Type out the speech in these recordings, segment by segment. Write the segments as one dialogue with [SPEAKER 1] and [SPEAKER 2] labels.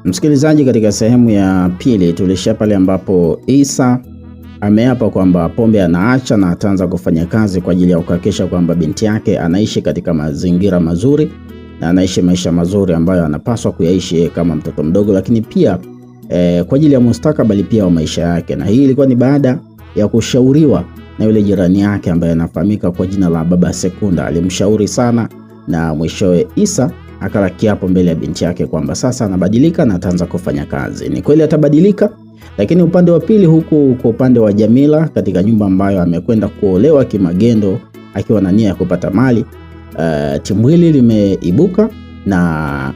[SPEAKER 1] Msikilizaji, katika sehemu ya pili tulishia pale ambapo Isa ameapa kwamba pombe anaacha na ataanza kufanya kazi kwa ajili ya kuhakikisha kwamba binti yake anaishi katika mazingira mazuri na anaishi maisha mazuri ambayo anapaswa kuyaishi kama mtoto mdogo, lakini pia kwa ajili ya mustakabali pia wa maisha yake. Na hii ilikuwa ni baada ya kushauriwa na yule jirani yake ambaye anafahamika kwa jina la Baba Sekunda. Alimshauri sana na mwishowe Isa akala kiapo mbele ya binti yake kwamba sasa anabadilika na ataanza kufanya kazi. Ni kweli atabadilika, lakini upande wa pili huku kwa upande wa Jamila katika nyumba ambayo amekwenda kuolewa kimagendo akiwa na nia ya kupata mali, timu hili limeibuka na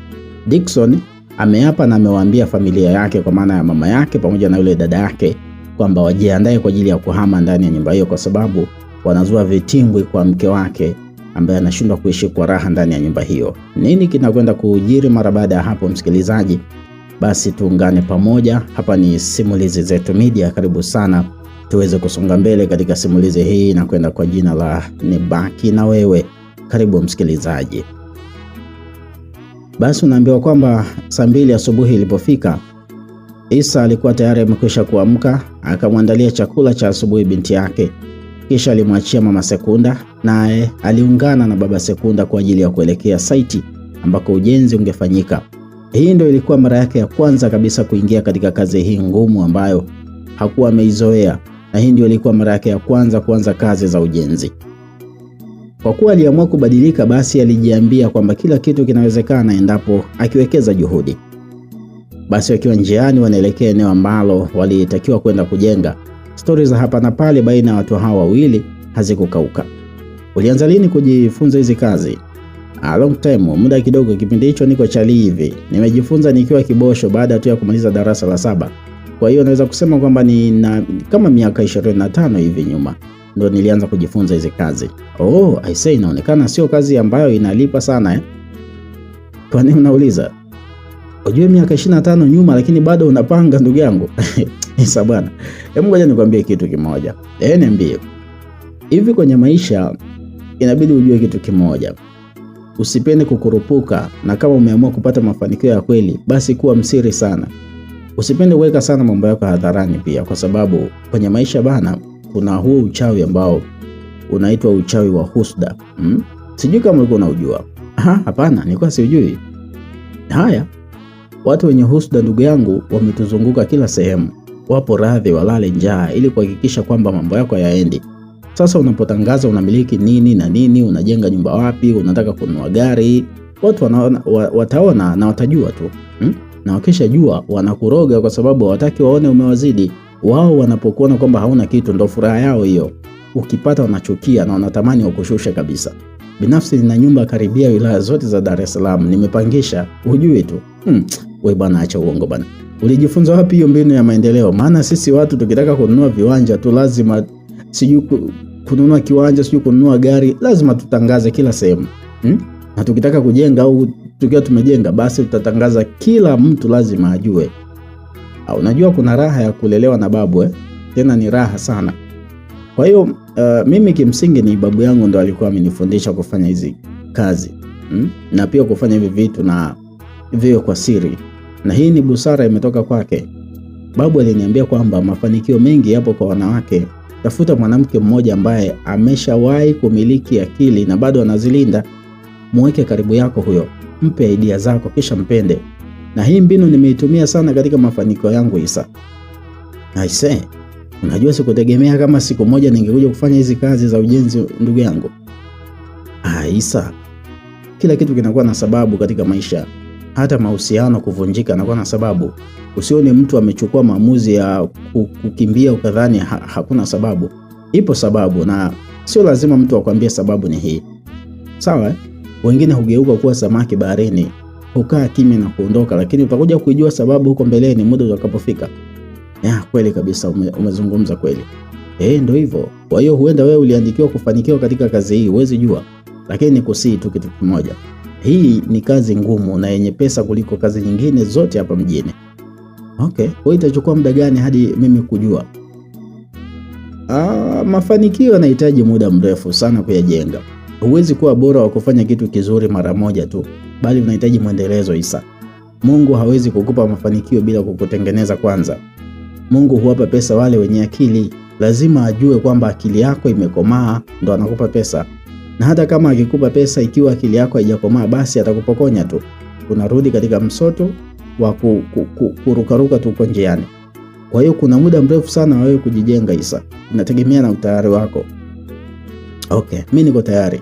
[SPEAKER 1] Dickson ameapa na amewaambia familia yake kwa maana ya mama yake pamoja na yule dada yake kwamba wajiandae kwa ajili ya kuhama ndani ya nyumba hiyo, kwa sababu wanazua vitimbwi kwa mke wake ambaye anashindwa kuishi kwa raha ndani ya nyumba hiyo. Nini kinakwenda kujiri mara baada ya hapo, msikilizaji? Basi tuungane pamoja. Hapa ni Simulizi Zetu Media. Karibu sana tuweze kusonga mbele katika simulizi hii na kwenda kwa jina la Nibaki na Wewe. Karibu msikilizaji. Basi unaambiwa kwamba saa 2 asubuhi ilipofika, Isa alikuwa tayari amekwisha kuamka, akamwandalia chakula cha asubuhi binti yake. Kisha alimwachia Mama Sekunda, naye aliungana na Baba Sekunda kwa ajili ya kuelekea saiti ambako ujenzi ungefanyika. Hii ndio ilikuwa mara yake ya kwanza kabisa kuingia katika kazi hii ngumu ambayo hakuwa ameizoea, na hii ndio ilikuwa mara yake ya kwanza kuanza kazi za ujenzi. Kwa kuwa aliamua kubadilika, basi alijiambia kwamba kila kitu kinawezekana endapo akiwekeza juhudi. Basi wakiwa njiani wanaelekea eneo ambalo walitakiwa kwenda kujenga, stori za hapa na pale baina ya watu hawa wawili hazikukauka. Ulianza lini kujifunza hizi kazi? A long time, muda kidogo. Kipindi hicho niko chali hivi. Nimejifunza nikiwa kibosho baada tu ya kumaliza darasa la 7. Kwa hiyo naweza kusema kwamba ni kama miaka 25 hivi nyuma ndio nilianza kujifunza hizi kazi. Oh, I say, inaonekana sio kazi ambayo inalipa sana eh? Kwa nini unauliza? Ujue miaka 25 nyuma lakini bado unapanga, ndugu yangu. Isa bwana. Hebu ngoja nikwambie kitu kimoja. Niambie. Hivi kwenye maisha inabidi ujue kitu kimoja. Usipende kukurupuka, na kama umeamua kupata mafanikio ya kweli, basi kuwa msiri sana. Usipende kuweka sana mambo yako hadharani pia, kwa sababu kwenye maisha bana kuna huu uchawi ambao unaitwa uchawi wa husda. Sijui kama ulikuwa unajua. Hapana, nilikuwa sijui. Haya, watu wenye husda ndugu yangu wametuzunguka kila sehemu. Wapo radhi walale njaa ili kuhakikisha kwamba mambo yako yaendi. Sasa unapotangaza unamiliki nini na nini, unajenga nyumba wapi, unataka kununua gari, watu wataona na watajua tu. Na wakisha jua wanakuroga kwa sababu hawataki waone umewazidi. Wao wanapokuona kwamba hauna kitu ndo furaha yao hiyo. Ukipata wanachukia na wanatamani wakushushe kabisa. Binafsi nina nyumba karibia wilaya zote za Dar es Salaam, nimepangisha, hujui tu. Wewe bwana acha uongo bwana. Ulijifunza wapi hiyo mbinu ya maendeleo? Maana sisi watu tukitaka kununua viwanja tu lazima sijui kununua kiwanja, sijui kununua gari, lazima tutangaze kila sehemu. Na tukitaka kujenga au tukiwa tumejenga, basi tutatangaza, kila mtu lazima ajue. Unajua kuna raha ya kulelewa na babu tena ni raha sana. Kwa hiyo mimi kimsingi ni babu yangu ndo alikuwa amenifundisha kufanya hizi kazi. Na pia kufanya hivi vitu na vio kwa siri. Na hii ni busara imetoka kwake. Babu aliniambia kwamba mafanikio mengi yapo kwa wanawake. Tafuta mwanamke mmoja ambaye ameshawahi kumiliki akili na bado anazilinda. Muweke karibu yako huyo. Mpe idea zako kisha mpende. Na hii mbinu nimeitumia sana katika mafanikio yangu Isa. I say, unajua sikutegemea kama siku moja ningekuja kufanya hizi kazi za ujenzi ndugu yangu. Isa, kila kitu kinakuwa na sababu katika maisha. Hata mahusiano kuvunjika yanakuwa na sababu. Usione mtu amechukua maamuzi ya kukimbia ukadhani hakuna sababu. Ipo sababu, na sio lazima mtu akwambie sababu ni hii. Sawa? Wengine hugeuka kuwa samaki baharini, hukaa kimya na kuondoka, lakini utakuja kujua sababu huko mbeleni muda utakapofika. Kweli kabisa, umezungumza kweli. Ndio hivyo. Kwa hiyo huenda wewe uliandikiwa kufanikiwa katika kazi hii, huwezi jua. Lakini nikusii tu kitu kimoja. Hii ni kazi ngumu na yenye pesa kuliko kazi nyingine zote hapa mjini. Okay, kwa itachukua muda gani hadi mimi kujua? Mafanikio yanahitaji muda mrefu sana kuyajenga. Huwezi kuwa bora wa kufanya kitu kizuri mara moja tu, bali unahitaji mwendelezo Isa. Mungu hawezi kukupa mafanikio bila kukutengeneza kwanza. Mungu huwapa pesa wale wenye akili. Lazima ajue kwamba akili yako imekomaa ndo anakupa pesa. Na hata kama akikupa pesa ikiwa akili yako haijakomaa, basi atakupokonya tu. Unarudi katika msoto wa kurukaruka tu kwa njiani. Kwa hiyo kuna muda mrefu sana wewe kujijenga Isa. Inategemea na utayari wako. Okay, mimi niko tayari.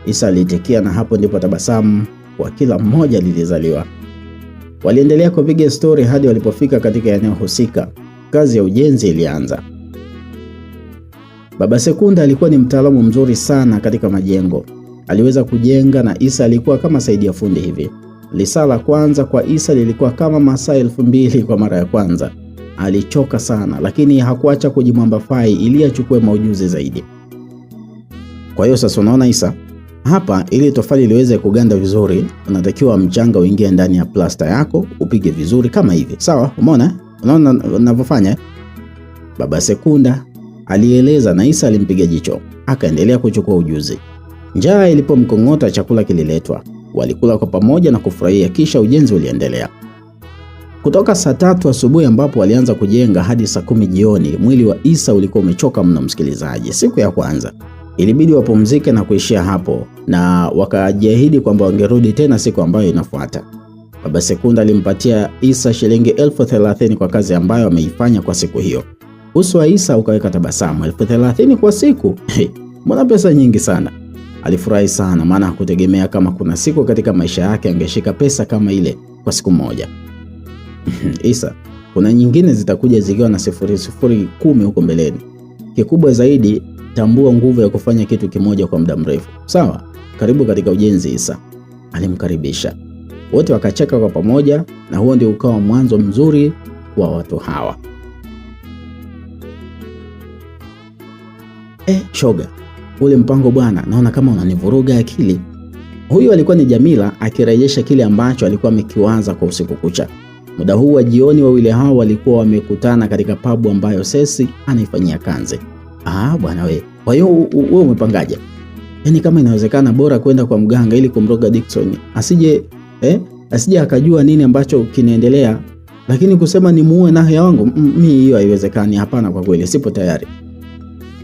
[SPEAKER 1] Isa alitikia, na hapo ndipo tabasamu kwa kila mmoja lilizaliwa. Waliendelea kupiga story hadi walipofika katika eneo husika. Kazi ya ujenzi ilianza. Baba Sekunda alikuwa ni mtaalamu mzuri sana katika majengo. Aliweza kujenga na Isa alikuwa kama saidia fundi hivi. Lisaa la kwanza kwa Isa lilikuwa kama masaa 2000 kwa mara ya kwanza. Alichoka sana, lakini hakuacha kujimwambafai ili achukue maujuzi zaidi. Kwa hiyo sasa unaona Isa, hapa ili tofali liweze kuganda vizuri, unatakiwa mchanga uingie ndani ya plasta yako, upige vizuri kama hivi. Sawa? Umeona? Unaona ninavyofanya? Baba Sekunda alieleza na Isa alimpiga jicho. Akaendelea kuchukua ujuzi. Njaa ilipomkong'ota, chakula kililetwa. Walikula kwa pamoja na kufurahia, kisha ujenzi uliendelea. Kutoka saa 3 asubuhi ambapo walianza kujenga hadi saa 10 jioni, mwili wa Isa ulikuwa umechoka mno msikilizaji. Siku ya kwanza ilibidi wapumzike na kuishia hapo, na wakajiahidi kwamba wangerudi tena siku ambayo inafuata. Baba Sekunda alimpatia Isa shilingi 30,000 kwa kazi ambayo ameifanya kwa siku hiyo. Uso wa Isa ukaweka tabasamu. 30,000 kwa siku? Mbona pesa nyingi sana? Alifurahi sana, maana hakutegemea kama kuna siku katika maisha yake angeshika pesa kama ile kwa siku moja. Isa, kuna nyingine zitakuja zikiwa na 0,010 huko mbeleni. Kikubwa zaidi, tambua nguvu ya kufanya kitu kimoja kwa muda mrefu. Sawa? Karibu katika ujenzi Isa. Alimkaribisha. Wote wakacheka kwa pamoja, na huo ndio ukawa mwanzo mzuri wa watu hawa. Shoga, ule mpango bwana, naona kama unanivuruga akili. Huyu alikuwa ni Jamila akirejesha kile ambacho alikuwa amekiwaza kwa usiku kucha. Muda huu wa jioni wawili hao walikuwa wamekutana katika pabu ambayo Sesi anaifanyia kazi. Bwana we. Kwa hiyo wewe umepangaje? Yaani kama inawezekana bora kwenda kwa mganga ili kumroga Dickson. Asije akajua nini ambacho kinaendelea. Lakini kusema ni muue Nahya wangu, mimi hiyo haiwezekani. Hapana, kwa kweli sipo tayari.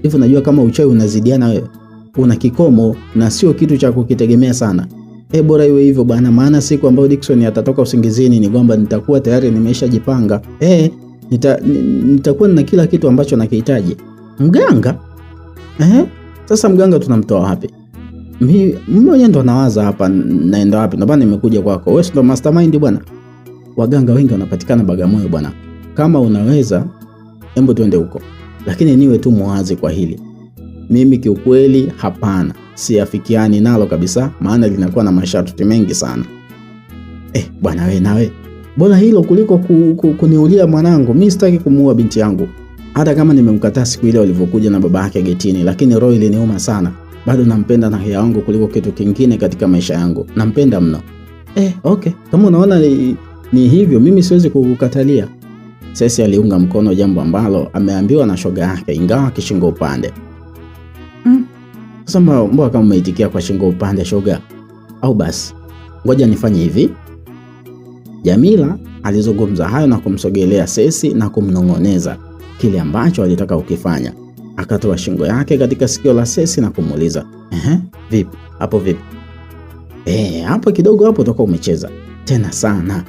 [SPEAKER 1] Hivi najua kama uchawi unazidiana wewe. Una kikomo na sio kitu cha kukitegemea sana. Bora iwe hivyo bwana, maana siku ambayo Dickson atatoka usingizini ni kwamba nitakuwa tayari nimeshajipanga. Nitakuwa na kila kitu ambacho nakihitaji. Mganga? Sasa mganga tunamtoa wapi? Mimi mwenyewe ndo nawaza hapa naenda wapi. Ndio bwana nimekuja kwako. Wewe ndo mastermind bwana. Waganga wengi wanapatikana Bagamoyo bwana. Kama unaweza, hebu twende huko. Lakini niwe tu muwazi kwa hili. Mimi kiukweli hapana. Siafikiani nalo kabisa, maana linakuwa na masharti mengi sana. Bwana we nawe. Bora hilo kuliko kuniulia mwanangu. Mimi sitaki kumuua binti yangu. Hata kama nimemkataa siku ile walivyokuja na baba yake getini, lakini roho iliniuma sana. Bado nampenda Nahya wangu kuliko kitu kingine katika maisha yangu. Nampenda mno. Okay. Kama unaona ni hivyo, mimi siwezi kukukatalia. Sesi aliunga mkono jambo ambalo ameambiwa na shoga yake, ingawa kishingo upande. Sasa mbona kama umeitikia kwa shingo upande shoga? Au basi ngoja nifanye hivi. Jamila alizungumza hayo na kumsogelea Sesi na kumnong'oneza kile ambacho alitaka ukifanya. Akatoa shingo yake katika sikio la Sesi na kumuuliza, vipi? Hapo vipi? Hapo kidogo hapo toka umecheza. Tena sana.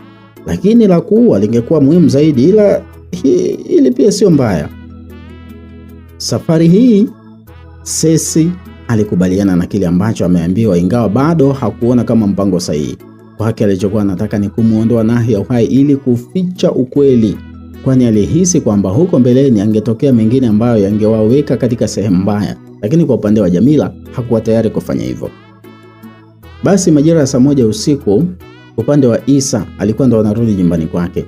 [SPEAKER 1] Lakini la kuua lingekuwa muhimu zaidi, ila hili pia sio mbaya. Safari hii Sesi alikubaliana na kile ambacho ameambiwa, ingawa bado hakuona kama mpango sahihi. Kwake alichokuwa anataka ni kumuondoa Nahya uhai ili kuficha ukweli, kwani alihisi kwamba huko mbeleni angetokea mengine ambayo yangewaweka katika sehemu mbaya. Lakini kwa upande wa Jamila hakuwa tayari kufanya hivyo. Basi majira ya saa 1 usiku, upande wa Isa alikuwa ndo anarudi nyumbani kwake.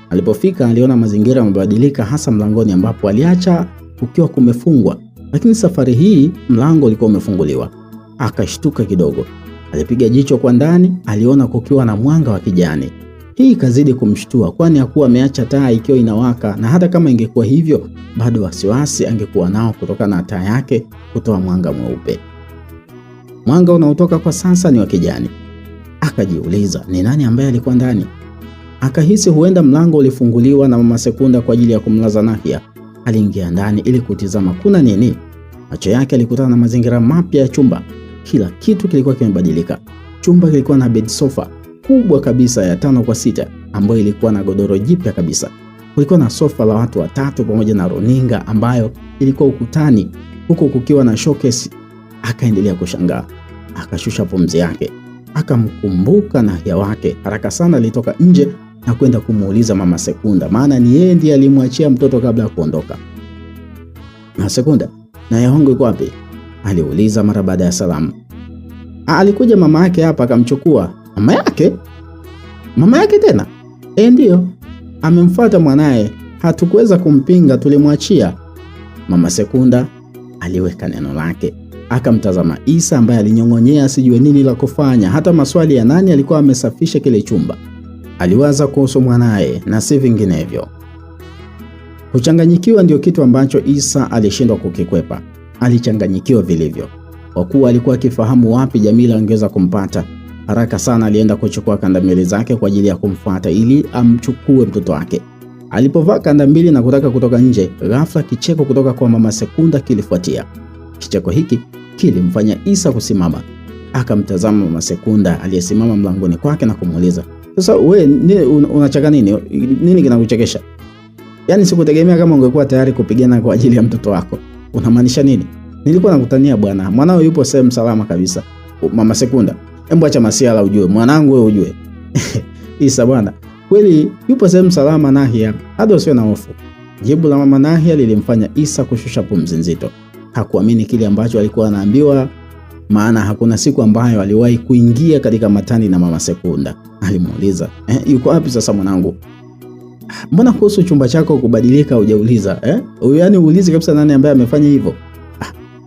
[SPEAKER 1] Alipofika aliona mazingira yamebadilika, hasa mlangoni ambapo aliacha ukiwa kumefungwa. Lakini safari hii mlango ulikuwa umefunguliwa. Akashtuka kidogo. Alipiga jicho kwa ndani, aliona kukiwa na mwanga wa kijani. Hii ikazidi kumshtua, kwani hakuwa ameacha taa ikiwa inawaka, na hata kama ingekuwa hivyo bado wasiwasi angekuwa nao kutokana na taa yake kutoa mwanga mweupe. Mwanga unaotoka kwa sasa ni wa kijani. Akajiuliza ni nani ambaye alikuwa ndani. Akahisi huenda mlango ulifunguliwa na Mama Sekunda kwa ajili ya kumlaza Nahia. Aliingia ndani ili kutizama kuna nini. Macho yake alikutana na mazingira mapya ya chumba. Kila kitu kilikuwa kimebadilika. Chumba kilikuwa na bed sofa kubwa kabisa ya 5x6 ambayo ilikuwa na godoro jipya kabisa. Kulikuwa na sofa la watu watatu pamoja na runinga ambayo ilikuwa ukutani, huku kukiwa na showcase. Akaendelea kushangaa. Akashusha pumzi yake. Akamkumbuka Nahia wake. Haraka sana alitoka nje na kwenda kumuuliza Mama Sekunda, maana ni yeye ndiye alimwachia mtoto kabla ya kuondoka. Mama Sekunda, Nahia wangu yuko wapi? Aliuliza mara baada ya salamu. Alikuja mama yake hapa akamchukua. Mama yake? Mama yake tena? Ndio. Amemfuata mwanae. Hatukuweza kumpinga, tulimwachia. Mama Sekunda aliweka neno lake. Akamtazama Isa ambaye alinyong'onyea sijue nini la kufanya. Hata maswali ya nani alikuwa amesafisha kile chumba. Aliwaza kuhusu mwanae na si vinginevyo. Kuchanganyikiwa ndio kitu ambacho Isa alishindwa kukikwepa. Alichanganyikiwa vilivyo. Kwa kuwa alikuwa akifahamu wapi Jamila angeweza kumpata. Haraka sana alienda kuchukua kanda mbili zake kwa ajili ya kumfuata ili amchukue mtoto wake. Alipovaa kanda mbili na kutaka kutoka nje, ghafla kicheko kutoka kwa Mama Sekunda kilifuatia. Kicheko hiki kilimfanya Isa kusimama. Akamtazama Mama Sekunda aliyesimama mlangoni kwake na kumuuliza, "Sasa wewe unacheka nini? Nini kinakuchekesha? Yaani sikutegemea kama ungekuwa tayari kupigana kwa ajili ya mtoto wako. Unamaanisha nini?" "Nilikuwa nakutania bwana. Mwanao yupo sehemu salama kabisa." "Mama Sekunda, hebu acha masiala ujue. Mwanangu wewe ujue." "Isa bwana, kweli yupo sehemu salama Nahia. Hata usiwe na hofu." Jibu la Mama Nahia lilimfanya Isa kushusha pumzi nzito. Hakuamini kile ambacho alikuwa anaambiwa, maana hakuna siku ambayo aliwahi kuingia katika matani na Mama Sekunda. Alimuuliza, "Yuko wapi sasa mwanangu?" "Mbona kuhusu chumba chako kubadilika hujauliza?" Yaani uulize kabisa nani ambaye amefanya hivyo?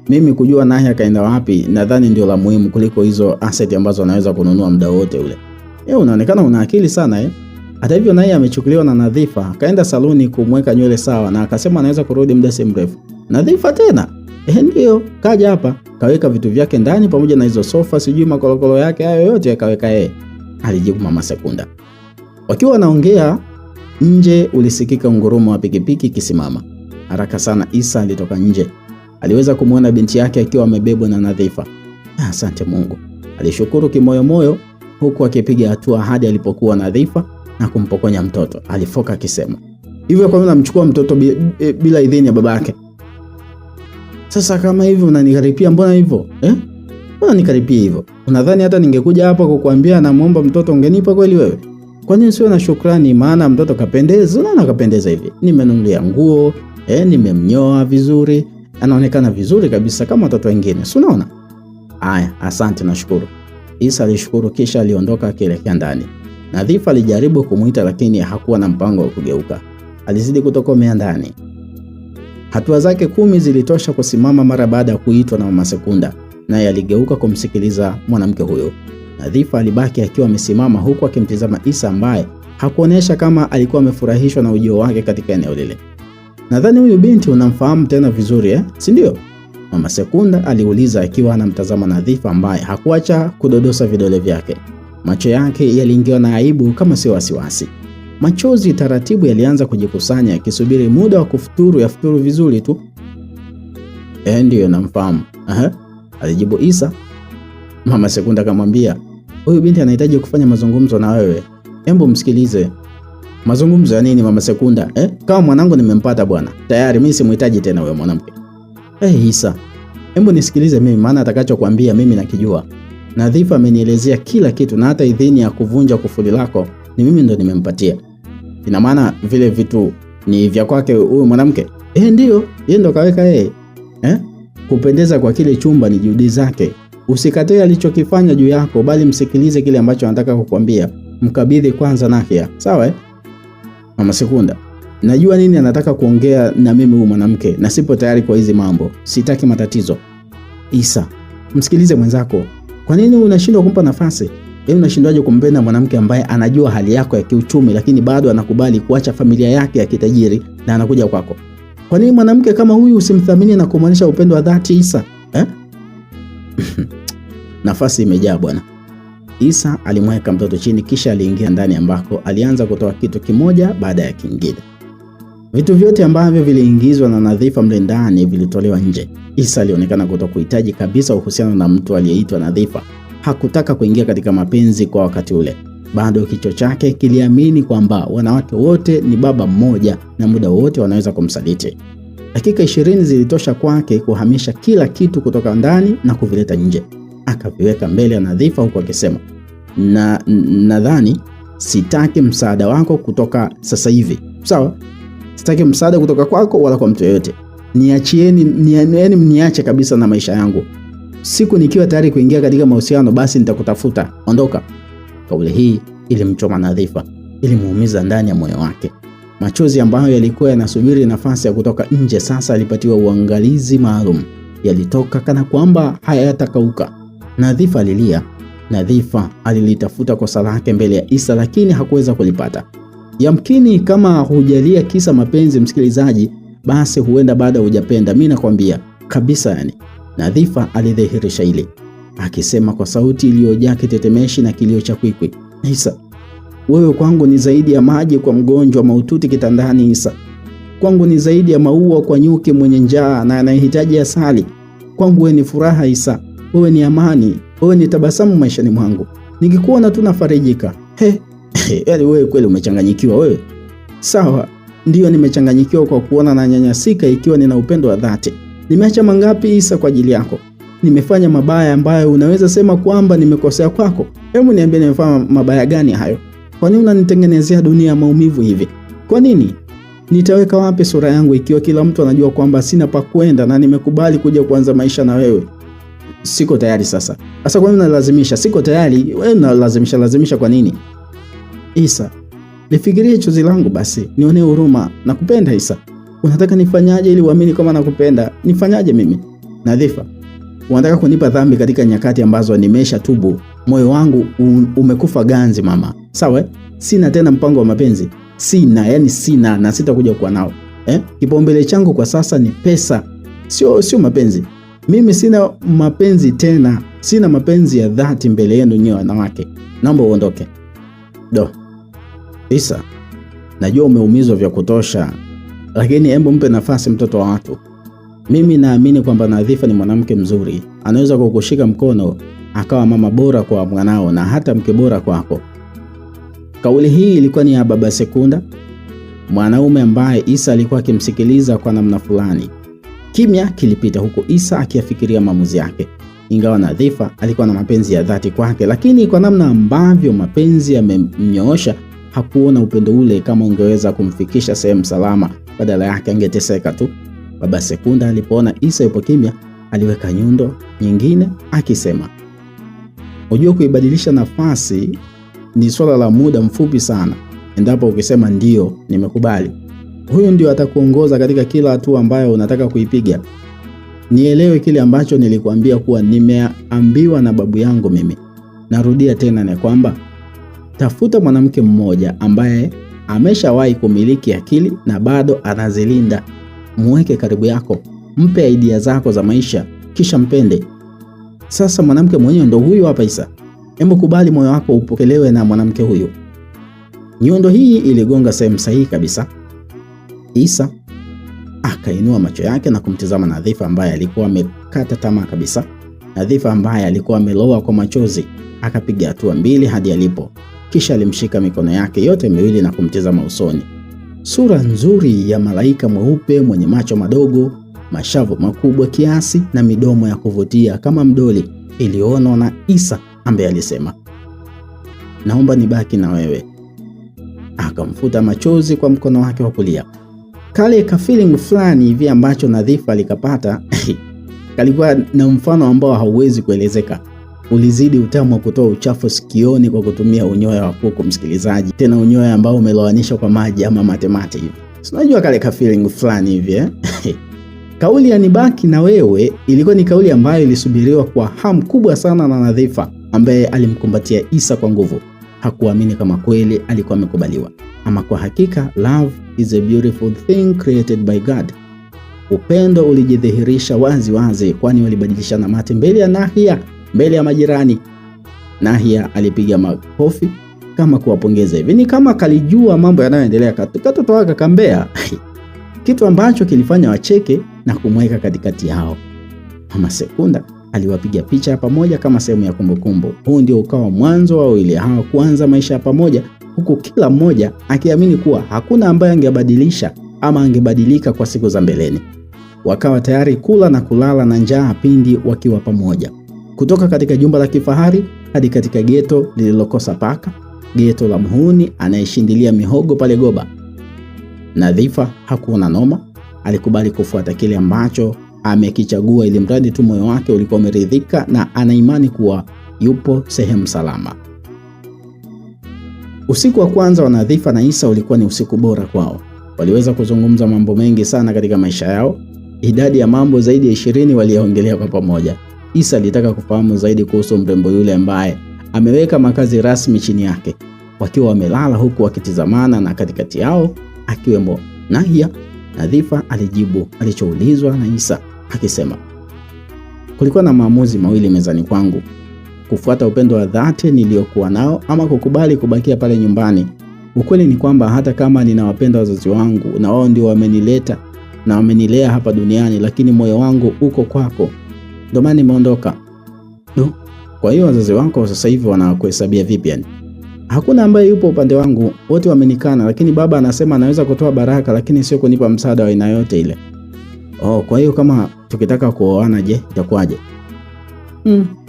[SPEAKER 1] Mimi kujua Nahia kaenda wapi nadhani ndio la muhimu kuliko hizo asset ambazo anaweza kununua muda wote ule. Unaonekana una akili sana. Hata hivyo Nahia amechukuliwa na Nadhifa, kaenda saluni kumweka nywele sawa na akasema anaweza kurudi muda si mrefu. Nadhifa tena? Ndio, kaja hapa, kaweka vitu vyake ndani pamoja na hizo sofa, sijui makolokolo yake hayo yote akaweka yeye. Alijibu Mama Sekunda. Wakiwa wanaongea, nje ulisikika ngurumo wa pikipiki kisimama. Haraka sana Isa alitoka nje. Aliweza kumuona binti yake akiwa amebebwa na Nadhifa. Asante Mungu. Alishukuru kimoyomoyo huku akipiga hatua hadi alipokuwa Nadhifa na kumpokonya mtoto. Alifoka akisema, "Hivyo kwa nini unamchukua mtoto bila idhini ya babake?" "Sasa kama hivyo unanikaripia mbona hivyo? Mbona nikaripia hivyo? Unadhani hata ningekuja hapa kukuambia na muomba mtoto ungenipa kweli wewe? Kwa nini usiwe na shukrani, maana mtoto kapendeza, unaona kapendeza hivi. Nimenunulia nguo, nimemnyoa vizuri, anaonekana vizuri kabisa kama watoto wengine. Si unaona?" "Haya, asante nashukuru." Isa alishukuru kisha aliondoka akielekea ndani. Nadhifa alijaribu kumuita lakini hakuwa na mpango wa kugeuka. Alizidi kutokomea ndani. Hatua zake 10 zilitosha kusimama mara baada ya kuitwa na Mama Sekunda, naye aligeuka kumsikiliza mwanamke huyo. Nadhifa alibaki akiwa amesimama huku akimtizama Isa ambaye hakuonesha kama alikuwa amefurahishwa na ujio wake katika eneo lile. "Nadhani huyu binti unamfahamu tena vizuri si ndio?" Mama Sekunda aliuliza akiwa anamtazama Nadhifa ambaye hakuacha kudodosa vidole vyake. Macho yake yaliingiwa na aibu kama sio wasiwasi. Machozi taratibu yalianza kujikusanya yakisubiri muda wa kufuturu yafuturu vizuri tu. "Ndio namfahamu." Alijibu Isa. Mama Sekunda akamwambia, "Huyu binti anahitaji kufanya mazungumzo na wewe. Hebu msikilize." "Mazungumzo ya nini Mama Sekunda? Kama mwanangu nimempata bwana. Tayari mimi simhitaji tena wewe mwanamke." Isa, hebu nisikilize mimi maana atakachokuambia mimi nakijua. Nadhifa amenielezea kila kitu na hata idhini ya kuvunja kufuli lako ni mimi ndo nimempatia. Ina maana vile vitu ni vya kwake huyu mwanamke?" Ndio, yeye ndo kaweka yeye. Kupendeza kwa kile chumba ni juhudi zake. Usikatae alichokifanya juu yako bali msikilize kile ambacho anataka kukuambia. Mkabidhi kwanza Nahia. Sawa Mama Sekunda, najua nini anataka kuongea na mimi huyu mwanamke na sipo tayari kwa hizi mambo. Sitaki matatizo. Isa, msikilize mwenzako. Kwa nini unashindwa kumpa nafasi? Unashindwaje kumpenda mwanamke ambaye anajua hali yako ya kiuchumi lakini bado anakubali kuacha familia yake ya kitajiri na anakuja kwako? Kwa nini mwanamke kama huyu usimthamini na kumaanisha upendo wa dhati Isa? Nafasi imejaa bwana. Isa alimweka mtoto chini kisha aliingia ndani ambako alianza kutoa kitu kimoja baada ya kingine. Vitu vyote ambavyo viliingizwa na Nadhifa mle ndani vilitolewa nje. Isa alionekana kutokuhitaji kabisa uhusiano na mtu aliyeitwa Nadhifa. Hakutaka kuingia katika mapenzi kwa wakati ule. Bado kichwa chake kiliamini kwamba wanawake wote ni baba mmoja na muda wote wanaweza kumsaliti. Dakika 20 zilitosha kwake kuhamisha kila kitu kutoka ndani na kuvileta nje. Akaviweka mbele ya Nadhifa huku akisema, nadhani sitaki msaada wako kutoka sasa hivi. Sawa? Sitaki msaada kutoka kwako wala kwa mtu yeyote. Mniache kabisa na maisha yangu. Siku nikiwa tayari kuingia katika mahusiano basi nitakutafuta. Ondoka. Kauli hii ilimchoma Nadhifa, ilimuumiza ndani ya moyo wake. Machozi ambayo yalikuwa yanasubiri nafasi ya kutoka nje sasa alipatiwa uangalizi maalum. Yalitoka kana kwamba hayatakauka. Nadhifa alilia. Nadhifa alilitafuta kosa lake mbele ya Isa lakini hakuweza kulipata. Yamkini kama hujalia kisa mapenzi msikilizaji, basi huenda baada hujapenda. Mimi nakwambia kabisa yani. Nadhifa alidhihirisha ile, akisema kwa sauti iliyojaa kitetemeshi na kilio cha kwikwi, Isa, wewe kwangu ni zaidi ya maji kwa mgonjwa mahututi kitandani. Isa, kwangu ni zaidi ya maua kwa nyuki mwenye njaa na anayehitaji asali. Kwangu wewe ni furaha Isa, wewe ni amani, wewe ni tabasamu maishani mwangu. Nikikuona tu nafarijika. Yaani wewe kweli umechanganyikiwa wewe. Sawa, ndio nimechanganyikiwa kwa kuona na nyanyasika ikiwa nina upendo wa dhati. Nimeacha mangapi Isa kwa ajili yako? Nimefanya mabaya ambayo unaweza sema kwamba nimekosea kwako. Hebu niambie nimefanya mabaya gani hayo? Kwa nini unanitengenezea dunia ya maumivu hivi? Kwa nini? Nitaweka wapi sura yangu ikiwa kila mtu anajua kwamba sina pa kwenda na nimekubali kuja kuanza maisha na wewe? Siko tayari sasa. Sasa kwa nini unalazimisha? Siko tayari. Wewe unalazimisha kwa nini? Isa, nifikirie chozi langu basi. Nione huruma. Nakupenda Isa. Unataka nifanyaje ili uamini kama nakupenda? Nifanyaje mimi? Nadhifa, unataka kunipa dhambi katika nyakati ambazo nimesha tubu. Moyo wangu umekufa ganzi mama. Sawa? Sina tena mpango wa mapenzi. Sina na sitakuja kuwa nao. Kipaumbele changu kwa sasa ni pesa. Sio mapenzi. Mimi sina mapenzi tena. Sina mapenzi ya dhati mbele yenu nyewe wanawake. Naomba uondoke. Isa, najua umeumizwa vya kutosha, lakini hebu mpe nafasi mtoto wa watu. Mimi naamini kwamba Nadhifa ni mwanamke mzuri. Anaweza kukushika mkono akawa mama bora kwa mwanao na hata mke bora kwako. Kauli hii ilikuwa ni ya Baba Sekunda, mwanaume ambaye Isa alikuwa akimsikiliza kwa namna fulani. Kimya kilipita huko Isa akiyafikiria maamuzi yake. Ingawa Nadhifa alikuwa na mapenzi ya dhati kwake, lakini kwa namna ambavyo mapenzi yamemnyoosha, hakuona upendo ule kama ungeweza kumfikisha sehemu salama. Badala yake angeteseka tu. Baba Sekunda alipoona Isa yupo kimya, aliweka nyundo nyingine akisema, unajua kuibadilisha nafasi ni swala la muda mfupi sana. Endapo ukisema ndio, nimekubali, huyo ndio atakuongoza katika kila hatua ambayo unataka kuipiga. Nielewe kile ambacho nilikuambia kuwa nimeambiwa na babu yangu mimi. Narudia tena ni kwamba tafuta mwanamke mmoja ambaye ameshawahi kumiliki akili na bado anazilinda. Muweke karibu yako, mpe idea zako za maisha, kisha mpende. Sasa mwanamke mwenyewe ndo huyu hapa Isa. Hebu kubali moyo wako upokelewe na mwanamke huyu. Nyundo hii iligonga sehemu sahihi kabisa. Isa akainua macho yake na kumtazama Nadhifa ambaye alikuwa amekata tamaa kabisa. Nadhifa ambaye alikuwa ameloa kwa machozi akapiga hatua mbili hadi alipo. Kisha alimshika mikono yake yote miwili na kumtazama usoni. Sura nzuri ya malaika mweupe mwenye macho madogo, mashavu makubwa kiasi na midomo ya kuvutia kama mdoli ilionwa na Isa ambaye alisema, naomba nibaki na wewe. Akamfuta machozi kwa mkono wake wa kulia. Kale ka feeling fulani hivi ambacho Nadhifa alikapata kalikuwa na mfano ambao hauwezi kuelezeka. Ulizidi utamu wa kutoa uchafu sikioni kwa kutumia unyoya wa kuku msikilizaji. Tena unyoya ambao umelowanishwa kwa maji ama matemate hivi. Unajua kale ka feeling fulani hivi Kauli ya nibaki na wewe ilikuwa ni kauli ambayo ilisubiriwa kwa hamu kubwa sana na Nadhifa ambaye alimkumbatia Isa kwa nguvu. Hakuamini kama kweli alikuwa amekubaliwa. Ama kwa hakika, love is a beautiful thing created by God. Upendo ulijidhihirisha wazi wazi, kwani walibadilishana mate mbele ya Nahia, mbele ya majirani. Nahia alipiga makofi kama kuwapongeza hivi. Ni kama kalijua mambo yanayoendelea katoto wake kambea. Kitu ambacho kilifanya wacheke na kumweka katikati yao. Mama Sekunda aliwapiga picha pamoja kama sehemu ya kumbukumbu. Huu ndio ukawa mwanzo wa wawili hao kuanza maisha ya pamoja, huku kila mmoja akiamini kuwa hakuna ambaye angebadilisha ama angebadilika kwa siku za mbeleni. Wakawa tayari kula na kulala na njaa pindi wakiwa pamoja. Kutoka katika jumba la kifahari hadi katika geto lililokosa paka, geto la mhuni anayeshindilia mihogo pale Goba. Nadhifa hakuona noma, alikubali kufuata kile ambacho amekichagua, ili mradi tu moyo wake ulikuwa umeridhika na ana imani kuwa yupo sehemu salama. Usiku wa kwanza wa Nadhifa na Isa ulikuwa ni usiku bora kwao. Waliweza kuzungumza mambo mengi sana katika maisha yao. Idadi ya mambo zaidi ya 20 waliongelea kwa pamoja. Isa alitaka kufahamu zaidi kuhusu mrembo yule ambaye ameweka makazi rasmi chini yake. Wakiwa wamelala huku wakitizamana na katikati yao akiwemo Nahia, Nadhifa alijibu alichoulizwa na Isa akisema, kulikuwa na maamuzi mawili mezani kwangu: kufuata upendo wa dhati niliokuwa nao ama kukubali kubakia pale nyumbani. Ukweli ni kwamba hata kama ninawapenda wazazi wangu na wao ndio wamenileta na wamenilea hapa duniani, lakini moyo wangu uko kwako. Ndio maana nimeondoka. Kwa hiyo wazazi wako sasa hivi wanakuhesabia vipi yani? Hakuna ambaye yupo upande wangu, wote wamenikana, lakini baba anasema anaweza kutoa baraka lakini sio kunipa msaada wa aina yote ile. Kwa hiyo kama tukitaka kuoana je, itakuwaje?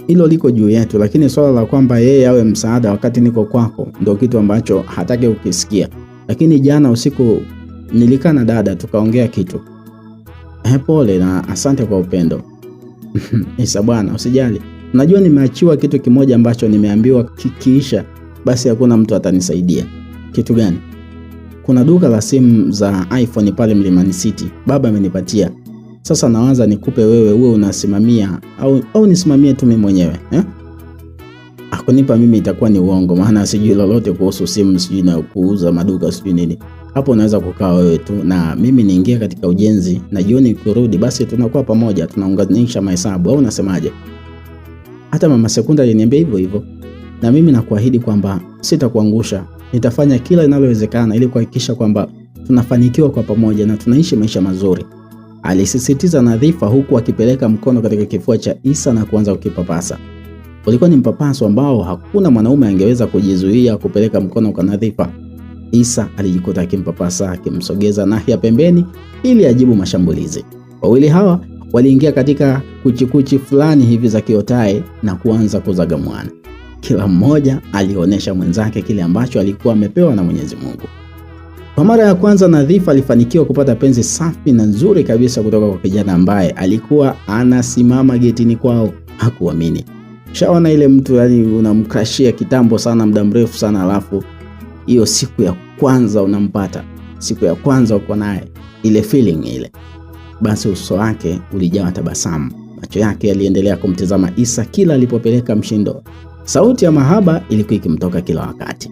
[SPEAKER 1] Hilo liko juu yetu, lakini swala la kwamba yeye awe msaada wakati niko kwako ndio kitu ambacho hataki ukisikia. Lakini jana usiku nilikaa na dada tukaongea kitu. Pole na asante kwa upendo. Isa bwana, usijali. Unajua nimeachiwa kitu kimoja ambacho nimeambiwa kikiisha basi hakuna mtu atanisaidia. Kitu gani? Kuna duka la simu za iPhone pale Mlimani City. Baba amenipatia. Sasa nawaza nikupe wewe uwe unasimamia au nisimamie tu mimi mwenyewe, Akunipa mimi itakuwa ni uongo, maana sijui lolote kuhusu simu, sijui na kuuza maduka, sijui nini. Hapo unaweza kukaa wewe tu na mimi niingia katika ujenzi, na jioni kurudi basi tunakuwa pamoja, tunaunganisha mahesabu, au unasemaje? Hata Mama Sekunda aliniambia hivyo hivyo. Na mimi nakuahidi kwamba sitakuangusha. Nitafanya kila linalowezekana ili kuhakikisha kwamba tunafanikiwa kwa pamoja na tunaishi maisha mazuri, alisisitiza Nadhifa huku akipeleka mkono katika kifua cha Isa na kuanza kukipapasa. Ulikuwa ni mpapaso ambao hakuna mwanaume angeweza kujizuia kupeleka mkono kwa Nadhifa. Isa alijikuta akimpapasa, akimsogeza Nahia pembeni ili ajibu mashambulizi. Wawili hawa waliingia katika kuchikuchi fulani hivi za kiotae na kuanza kuzagamwana. Kila mmoja alionyesha mwenzake kile ambacho alikuwa amepewa na Mwenyezi Mungu. Kwa mara ya kwanza Nadhifa alifanikiwa kupata penzi safi na nzuri kabisa kutoka kwa kijana ambaye alikuwa anasimama getini kwao. Hakuamini. Shaona ile mtu yani unamkrashia kitambo sana, muda mrefu sana, alafu hiyo siku ya kwanza unampata. Siku ya kwanza uko naye, ile feeling ile. Basi uso wake ulijaa tabasamu. Macho yake yaliendelea kumtazama Isa kila alipopeleka mshindo. Sauti ya mahaba ilikuwa ikimtoka kila wakati.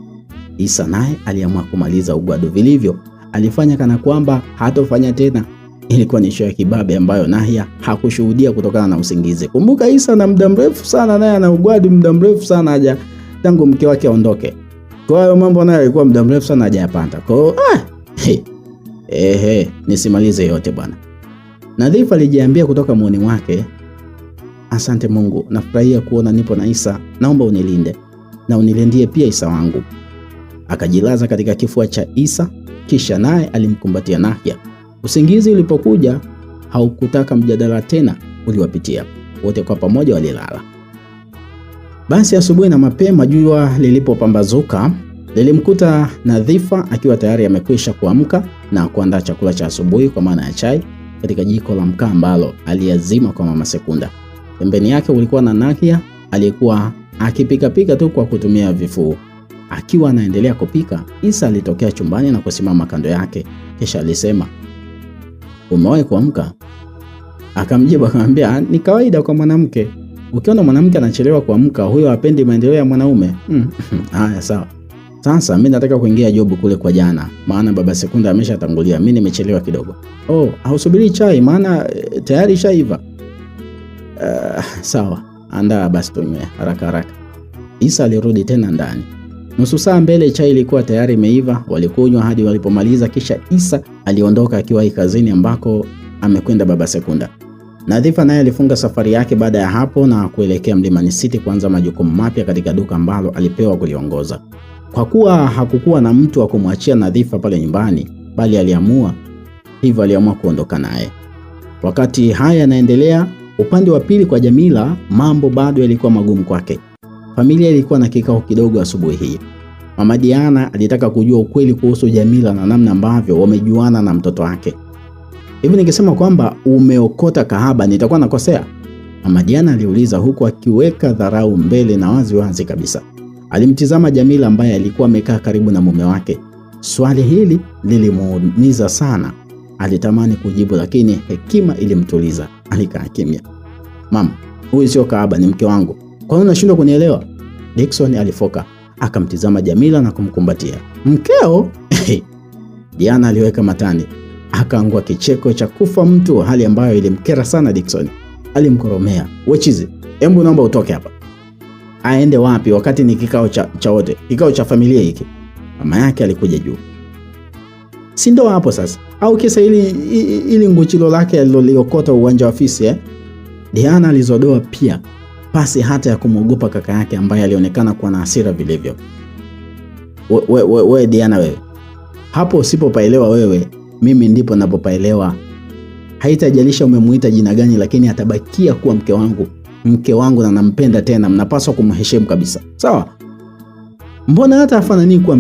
[SPEAKER 1] Isa naye aliamua kumaliza ugwadu vilivyo. Alifanya kana kwamba hatofanya tena. Ilikuwa ni show ya kibabe ambayo Nahia hakushuhudia kutokana na usingizi. Kumbuka Isa na muda mrefu sana naye ana ugwadu muda mrefu sana haja tangu mke wake aondoke. Kwa hiyo mambo nayo ilikuwa muda mrefu sana hajayapata. Kwa nisimalize yote bwana. Nadhifa alijiambia kutoka moyoni mwake, asante Mungu, nafurahia kuona nipo na Isa, naomba unilinde na unilindie pia Isa wangu. Akajilaza katika kifua cha Isa, kisha naye alimkumbatia Nahia. Usingizi ulipokuja haukutaka mjadala tena, uliwapitia. Wote kwa pamoja walilala. Basi asubuhi na mapema jua lilipopambazuka, lilimkuta Nadhifa akiwa tayari amekwisha kuamka na kuandaa chakula cha asubuhi kwa maana ya chai katika jiko la mkaa ambalo aliazima kwa Mama Sekunda. Pembeni yake ulikuwa na Nahia aliyekuwa akipika tu kwa kutumia vifuu. Akiwa anaendelea kupika, Isa alitokea chumbani na kusimama kando yake, kisha alisema, umewahi kuamka? Akamjibu akamwambia, ni kawaida kwa mwanamke. Ukiona mwanamke anachelewa kuamka, huyo hapendi maendeleo ya mwanaume. Haya sawa. Sasa mimi nataka kuingia job kule kwa jana, maana Baba Sekunda ameshatangulia, mimi nimechelewa kidogo. Hausubiri chai maana tayari shaiva. Sawa, andaa basi tunywe haraka haraka. Isa alirudi tena ndani. Nusu saa mbele chai ilikuwa tayari imeiva, walikunywa hadi walipomaliza, kisha Isa aliondoka akiwa kazini ambako amekwenda baba Sekunda. Nadhifa naye alifunga safari yake baada ya hapo na kuelekea Mlimani City kuanza majukumu mapya katika duka ambalo alipewa kuliongoza. Kwa kuwa hakukuwa na mtu wa kumwachia Nadhifa pale nyumbani, bali aliamua kuondoka naye. Wakati haya yanaendelea, upande wa pili kwa Jamila, mambo bado yalikuwa magumu kwake. Familia ilikuwa na kikao kidogo asubuhi hii. Mama Diana alitaka kujua ukweli kuhusu Jamila na namna ambavyo wamejuana na mtoto wake. Hivi nikisema kwamba umeokota kahaba nitakuwa nakosea? Mama Diana aliuliza huku akiweka dharau mbele na wazi kabisa. Alimtizama Jamila ambaye alikuwa amekaa karibu na mume wake. Swali hili lilimuumiza sana. Alitamani kujibu lakini hekima ilimtuliza. Alikaa kimya. Mama, huyu sio kahaba, ni mke wangu. Kwa nini unashindwa kunielewa? Dickson alifoka. Akamtizama Jamila na kumkumbatia. Mkeo? Diana aliweka matani. Akaangua kicheko cha kufa mtu, hali ambayo ilimkera sana Dickson. Alimkoromea. "Wewe chizi, hebu naomba utoke hapa." Aende wapi wakati ni kikao cha wote? Kikao cha familia hiki. Mama yake alikuja juu. Si ndo hapo sasa? Au kisa ili nguchilo lake aliloliokota uwanja wa Fisi Diana alizodoa pia, pasi hata ya kumwogopa kaka yake ambaye alionekana kuwa na hasira vilivyo. We Diana wewe. Hapo usipopaelewa wewe, mimi ndipo napopaelewa. Haitajalisha umemuita jina gani, lakini atabakia kuwa mke wangu. Mke wangu na nampenda tena, mnapaswa kumheshimu kabisa. Sawa? Mbona hata afanani kuwa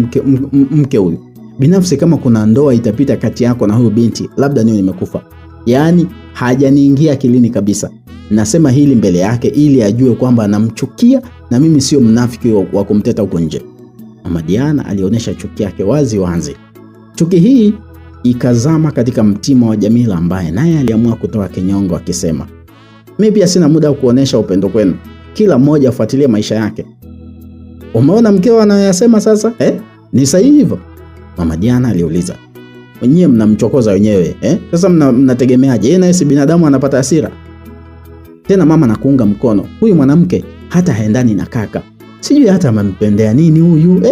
[SPEAKER 1] mke huyu? Binafsi kama kuna ndoa itapita kati yako na huyu binti, labda niyo nimekufa. Yaani hajaniingia akilini kabisa. Nasema hili mbele yake ili ajue kwamba anamchukia na mimi sio mnafiki wa kumteta huko nje. Mama Diana alionyesha chuki yake wazi. Chuki hii ikazama katika mtima wa Jamila ambaye naye aliamua kutoa kinyongo akisema, "Mimi pia sina muda wa kuonesha upendo kwenu. Kila mmoja afuatilie maisha yake." Umeona mkeo anayoyasema sasa? Ni sahihi hivyo? Mama Diana aliuliza. Wenyewe mnamchokoza wenyewe, Sasa mnategemeaje? Yeye naye si binadamu, anapata hasira. Tena mama nakuunga mkono. Huyu mwanamke hata haendani na kaka. Sijui hata amempendea nini huyu,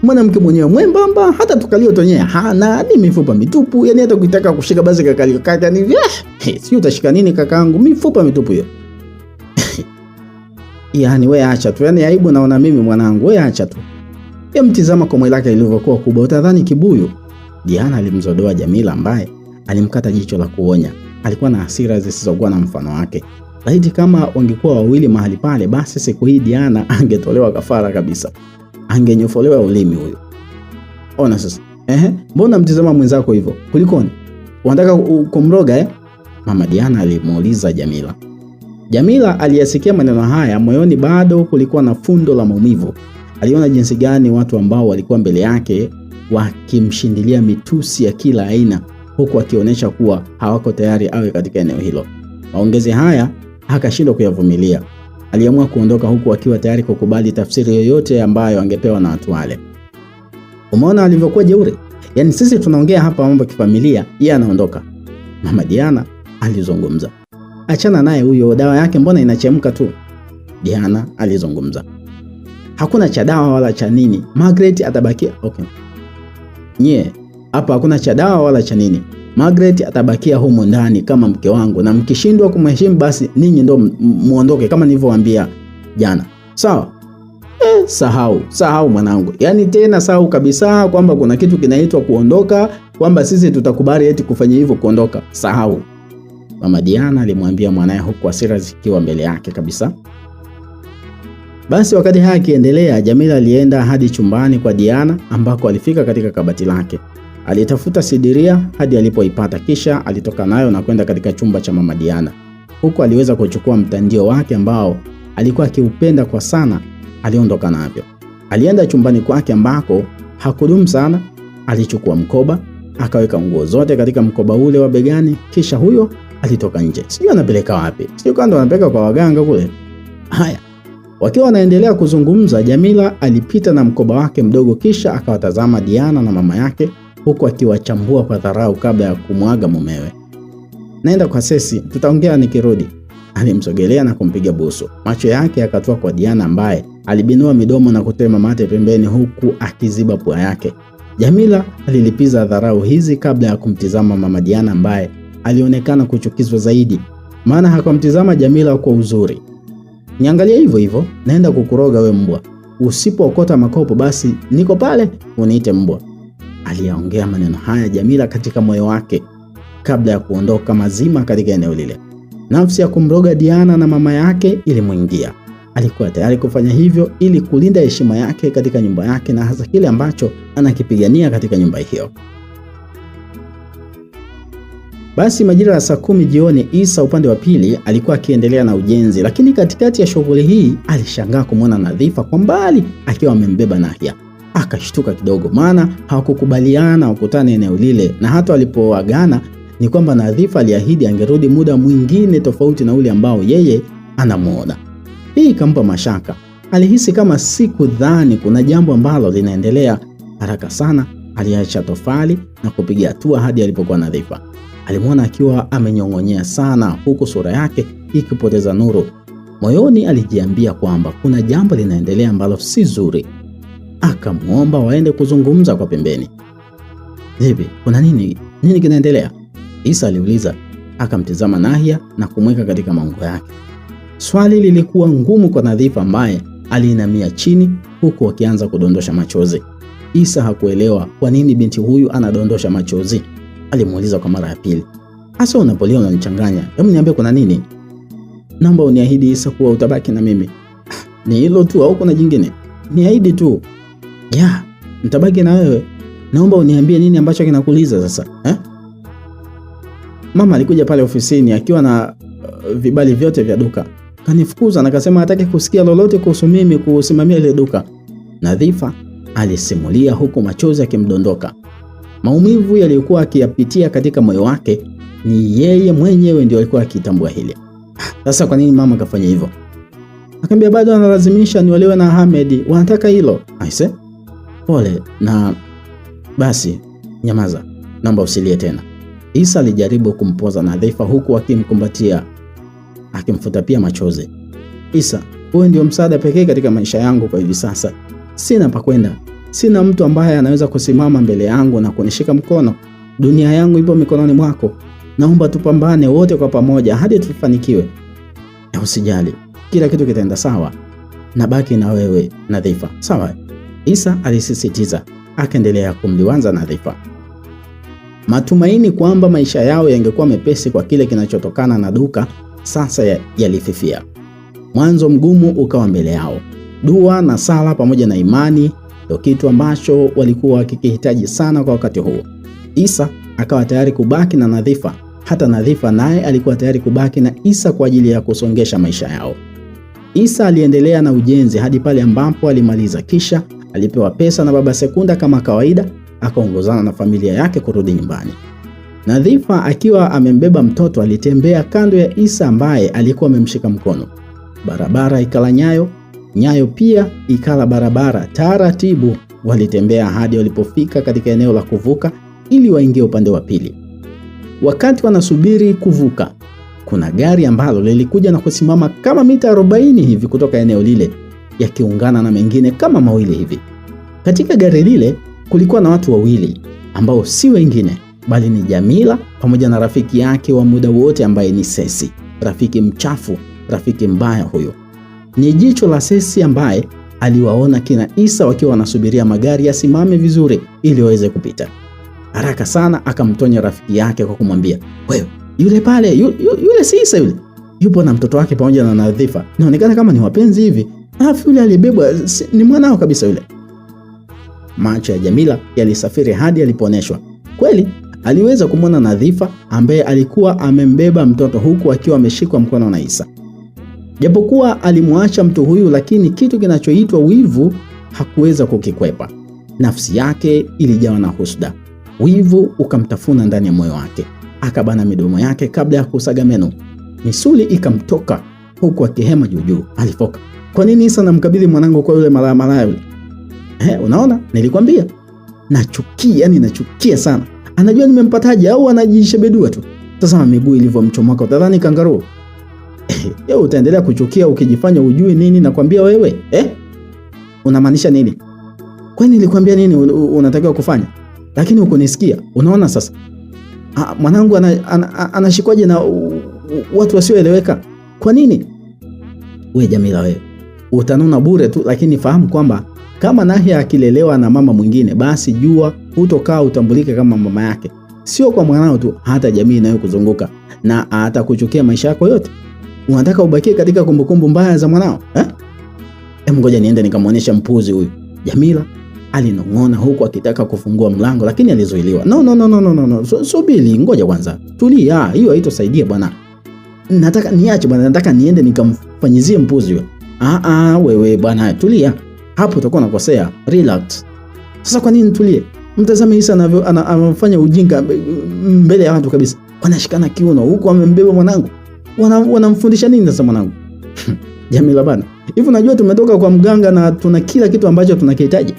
[SPEAKER 1] Mwanamke mwenyewe mwembamba, hata tukalio tonye hana hadi mifupa mitupu. Yaani hata ukitaka kushika basi kakalio kaka ni sio utashika nini kakaangu, mifupa mitupu hiyo. Yaani wewe acha tu. Yaani aibu naona mimi mwanangu, wewe acha tu. Mtizama kwa mwili wake lilivyokuwa kubwa, utadhani kibuyu. Diana alimzodoa Jamila ambaye alimkata jicho la kuonya. Alikuwa na hasira zisizokuwa na mfano wake. Laiti kama wangekuwa wawili mahali pale, basi siku hii Diana angetolewa kafara kabisa. Angenyofolewa ulimi huyo. Ona sasa. Mbona mtizama mwenzako hivyo? Kulikoni? Unataka kumroga Mama Diana alimuuliza Jamila. Jamila aliyasikia maneno haya, moyoni bado kulikuwa na fundo la maumivu. Aliona jinsi gani watu ambao walikuwa mbele yake wakimshindilia mitusi ya kila aina, huku akionyesha kuwa hawako tayari awe katika eneo hilo. Maongezi haya akashindwa kuyavumilia. Aliamua kuondoka huku akiwa tayari kukubali tafsiri yoyote ambayo angepewa na watu wale. Umeona alivyokuwa jeuri? Yaani sisi tunaongea hapa mambo kifamilia, yeye anaondoka. Mama Diana alizungumza. Achana naye huyo, dawa yake mbona inachemka tu? Diana alizungumza. Hakuna cha dawa wala cha nini. Margaret atabakia. Okay. Hapa hakuna cha dawa wala cha nini. Margaret atabakia humo ndani kama mke wangu, na mkishindwa kumheshimu basi ninyi ndo muondoke kama nilivyowaambia jana. Sawa? Sahau mwanangu. Yaani tena sahau kabisa kwamba kuna kitu kinaitwa kuondoka, kwamba sisi tutakubali eti kufanya hivyo kuondoka. Sahau. Mama Diana alimwambia mwanae huku hasira zikiwa mbele yake kabisa. Basi wakati haya kiendelea, Jamila alienda hadi chumbani kwa Diana ambako alifika katika kabati lake. Alitafuta sidiria hadi alipoipata, kisha alitoka nayo na kwenda katika chumba cha Mama Diana. Huko aliweza kuchukua mtandio wake ambao alikuwa akiupenda kwa sana, aliondoka navyo. Alienda chumbani kwake ambako hakudumu sana. Alichukua mkoba, akaweka nguo zote katika mkoba ule wa begani, kisha huyo alitoka nje. Sijui anapeleka wapi. Sijui kando anapeleka kwa waganga kule. Haya. Wakiwa wanaendelea kuzungumza, Jamila alipita na mkoba wake mdogo, kisha akawatazama Diana na mama yake huku akiwachambua kwa dharau kabla ya kumwaga mumewe. "Naenda kwa Sesi, tutaongea nikirudi." Alimsogelea na kumpiga busu. Macho yake yakatoa kwa Diana ambaye Alibinua midomo na kutema mate pembeni huku akiziba pua yake. Jamila alilipiza dharau hizi kabla ya kumtizama Mama Diana ambaye alionekana kuchukizwa zaidi, maana hakumtizama Jamila kwa uzuri. Niangalia hivyo hivyo, naenda kukuroga we mbwa. Usipookota makopo basi niko pale uniite mbwa. Aliyaongea maneno haya Jamila katika moyo wake kabla ya kuondoka mazima katika eneo lile. Nafsi ya kumroga Diana na mama yake ilimwingia. Alikuwa tayari kufanya hivyo ili kulinda heshima yake katika nyumba yake na hasa kile ambacho anakipigania katika nyumba hiyo. Basi majira ya saa 10 jioni, Isa upande wa pili alikuwa akiendelea na ujenzi, lakini katikati ya shughuli hii alishangaa kumwona Nadhifa kwa mbali akiwa amembeba Nahia. Akashtuka kidogo, maana hawakukubaliana wakutane eneo lile, na hata walipoagana ni kwamba Nadhifa aliahidi angerudi muda mwingine tofauti na ule ambao yeye anamuona. Hii ikampa mashaka. Alihisi kama siku dhani kuna jambo ambalo linaendelea. Haraka sana aliacha tofali na kupiga hatua hadi alipokuwa Nadhifa. Alimwona akiwa amenyong'onyea sana huku sura yake ikipoteza nuru. Moyoni alijiambia kwamba kuna jambo linaendelea ambalo si zuri. Akamuomba waende kuzungumza kwa pembeni. "Vipi? Kuna nini? Nini kinaendelea?" Isa aliuliza. Akamtizama Nahia na kumweka katika maungo yake. Swali lilikuwa ngumu kwa Nadhifa ambaye aliinamia chini huku akianza kudondosha machozi. Isa hakuelewa kwa nini binti huyu anadondosha machozi. Alimuuliza kwa mara ya pili. "Asa unapolia unanichanganya. Hebu niambie kuna nini?" "Naomba uniahidi Isa kuwa utabaki na mimi." "Ni hilo tu au kuna jingine?" "Niahidi tu." "Ya, nitabaki na wewe. Naomba uniambie nini ambacho kinakuuliza sasa, eh?" "Mama alikuja pale ofisini akiwa na vibali vyote vya duka. Kanifukuza na akasema hataki kusikia lolote kuhusu mimi kusimamia ile duka." Nadhifa alisimulia huku machozi yakimdondoka. Maumivu yaliyokuwa akiyapitia katika moyo wake ni yeye mwenyewe ndio alikuwa akitambua hili. "Sasa kwa nini mama kafanya hivyo?" Akamwambia bado analazimisha niolewe na Ahmed, wanataka hilo. "Aise, pole na basi nyamaza. Naomba usilie tena." Isa alijaribu kumpoza Nadhifa huku akimkumbatia, akimfuta pia machozi. "Isa, wewe ndio msaada pekee katika maisha yangu kwa hivi sasa. Sina pa kwenda. Sina mtu ambaye anaweza kusimama mbele yangu na kunishika mkono. Dunia yangu ipo mikononi mwako. Naomba tupambane wote kwa pamoja hadi tufanikiwe. Na usijali, kila kitu kitaenda sawa. Nabaki na wewe Nadhifa, sawa?" Isa alisisitiza, akaendelea kumliwaza Nadhifa. Matumaini kwamba maisha yao yangekuwa mepesi kwa kile kinachotokana na duka sasa yalififia. Mwanzo mgumu ukawa mbele yao. Dua na sala pamoja na imani ndio kitu ambacho walikuwa wakikihitaji sana kwa wakati huo. Isa akawa tayari kubaki na Nadhifa. Hata Nadhifa naye alikuwa tayari kubaki na Isa kwa ajili ya kusongesha maisha yao. Isa aliendelea na ujenzi hadi pale ambapo alimaliza, kisha alipewa pesa na Baba Sekunda kama kawaida, akaongozana na familia yake kurudi nyumbani. Nadhifa akiwa amembeba mtoto alitembea kando ya Isa ambaye alikuwa amemshika mkono. Barabara ikala nyayo, nyayo pia ikala barabara. Taratibu walitembea hadi walipofika katika eneo la kuvuka ili waingie upande wa pili. Wakati wanasubiri kuvuka, kuna gari ambalo lilikuja na kusimama kama mita 40 hivi kutoka eneo lile, yakiungana na mengine kama mawili hivi. Katika gari lile kulikuwa na watu wawili ambao si wengine bali ni Jamila pamoja na rafiki yake wa muda wote ambaye ni Sesi. Rafiki mchafu, rafiki mbaya huyo. Ni jicho la Sesi ambaye aliwaona kina Isa wakiwa wanasubiria magari yasimame vizuri ili waweze kupita. Haraka sana akamtonya rafiki yake kwa kumwambia, "Wewe, yule pale, yule si Isa yule. Yupo na mtoto wake pamoja na Nadhifa. Inaonekana kama ni wapenzi hivi. Alafu yule aliyebebwa ni mwanao kabisa yule." Macho ya Jamila yalisafiri hadi alipooneshwa. Kweli aliweza kumwona Nadhifa ambaye alikuwa amembeba mtoto huku akiwa ameshikwa mkono na Isa. Japokuwa alimwacha mtu huyu, lakini kitu kinachoitwa wivu hakuweza kukikwepa. Nafsi yake ilijawa na husda. Wivu ukamtafuna ndani ya moyo wake. Akabana midomo yake kabla ya kusaga meno. Misuli ikamtoka huku akihema juu. Alifoka. "Kwa nini Isa namkabidhi mwanangu kwa yule malaya yule? Unaona? Nilikwambia. Nachukia, nachukia sana. Anajua nimempataje au anajishebedua tu. Tazama miguu ilivyomchomoka, utadhani kangaroo." Utaendelea kuchukia ukijifanya ujui nini nakwambia wewe? Unamaanisha nini? Kwani nilikwambia nini unatakiwa kufanya? Lakini hukunisikia. Unaona sasa? Mwanangu anashikwaje na watu wasioeleweka? Kwa nini? Wewe Jamila wewe, utanuna bure tu, lakini fahamu kwamba kama Nahia akilelewa na mama mwingine, basi jua hutokaa utambulike kama mama yake. Sio kwa mwanao tu, hata jamii inayokuzunguka, na atakuchukia maisha yako yote. Unataka ubakie katika kumbukumbu mbaya za mwanao? Ngoja niende nikamuonesha mpuzi huyu. Jamila alinong'ona huku akitaka kufungua mlango, lakini alizuiliwa. No. Subiri, ngoja kwanza. Tulia, hiyo haitosaidia bwana. Nataka niache bwana, nataka niende nikamfanyizie mpuzi huyo. Wewe bwana, tulia. Hapo utakuwa unakosea. Relax. Sasa kwa nini tulie? Mtazame Isa anafanya ujinga mbele ya watu kabisa. Wanashikana kiuno huku amembeba mwanangu. Wanamfundisha nini sasa mwanangu? Jamila bana, hivi unajua tumetoka kwa mganga na tuna kila kitu ambacho tunakihitaji.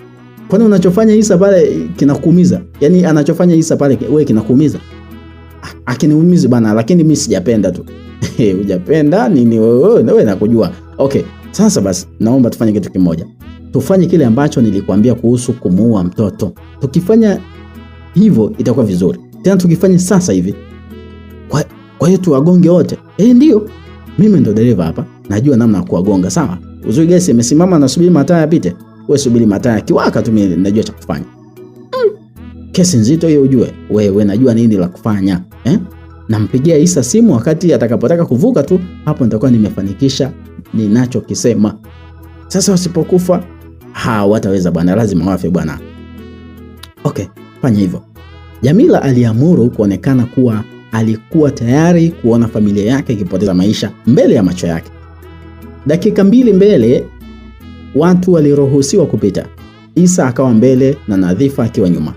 [SPEAKER 1] Kwani unachofanya Isa pale kinakuumiza? Yaani anachofanya Isa pale wewe kinakuumiza? Akiniumiza bana, lakini mimi sijapenda tu. Hujapenda nini wewe nakujua. Okay, sasa basi naomba tufanye kitu kimoja. Tufanye kile ambacho nilikwambia kuhusu kumuua mtoto. Tukifanya hivyo itakuwa vizuri. Tena tukifanya sasa hivi. Kwa hiyo tuwagonge wote. Ndio. Mimi ndo dereva hapa. Najua namna ya kuwagonga, sawa? Uzuri gesi imesimama na subiri mataa yapite. Wewe subiri mataa kiwaka tu, mimi najua cha kufanya. Kesi nzito hiyo ujue. Wewe najua nini la kufanya. Nampigia Isa simu wakati atakapotaka kuvuka tu, hapo nitakuwa nimefanikisha ninachokisema. Sasa wasipokufa wataweza bwana, lazima wafe bwana. Okay, fanya hivyo. Jamila aliamuru kuonekana kuwa alikuwa tayari kuona familia yake ikipoteza maisha mbele ya macho yake. Dakika 2 mbele watu waliruhusiwa kupita. Isa akawa mbele na Nadhifa akiwa nyuma.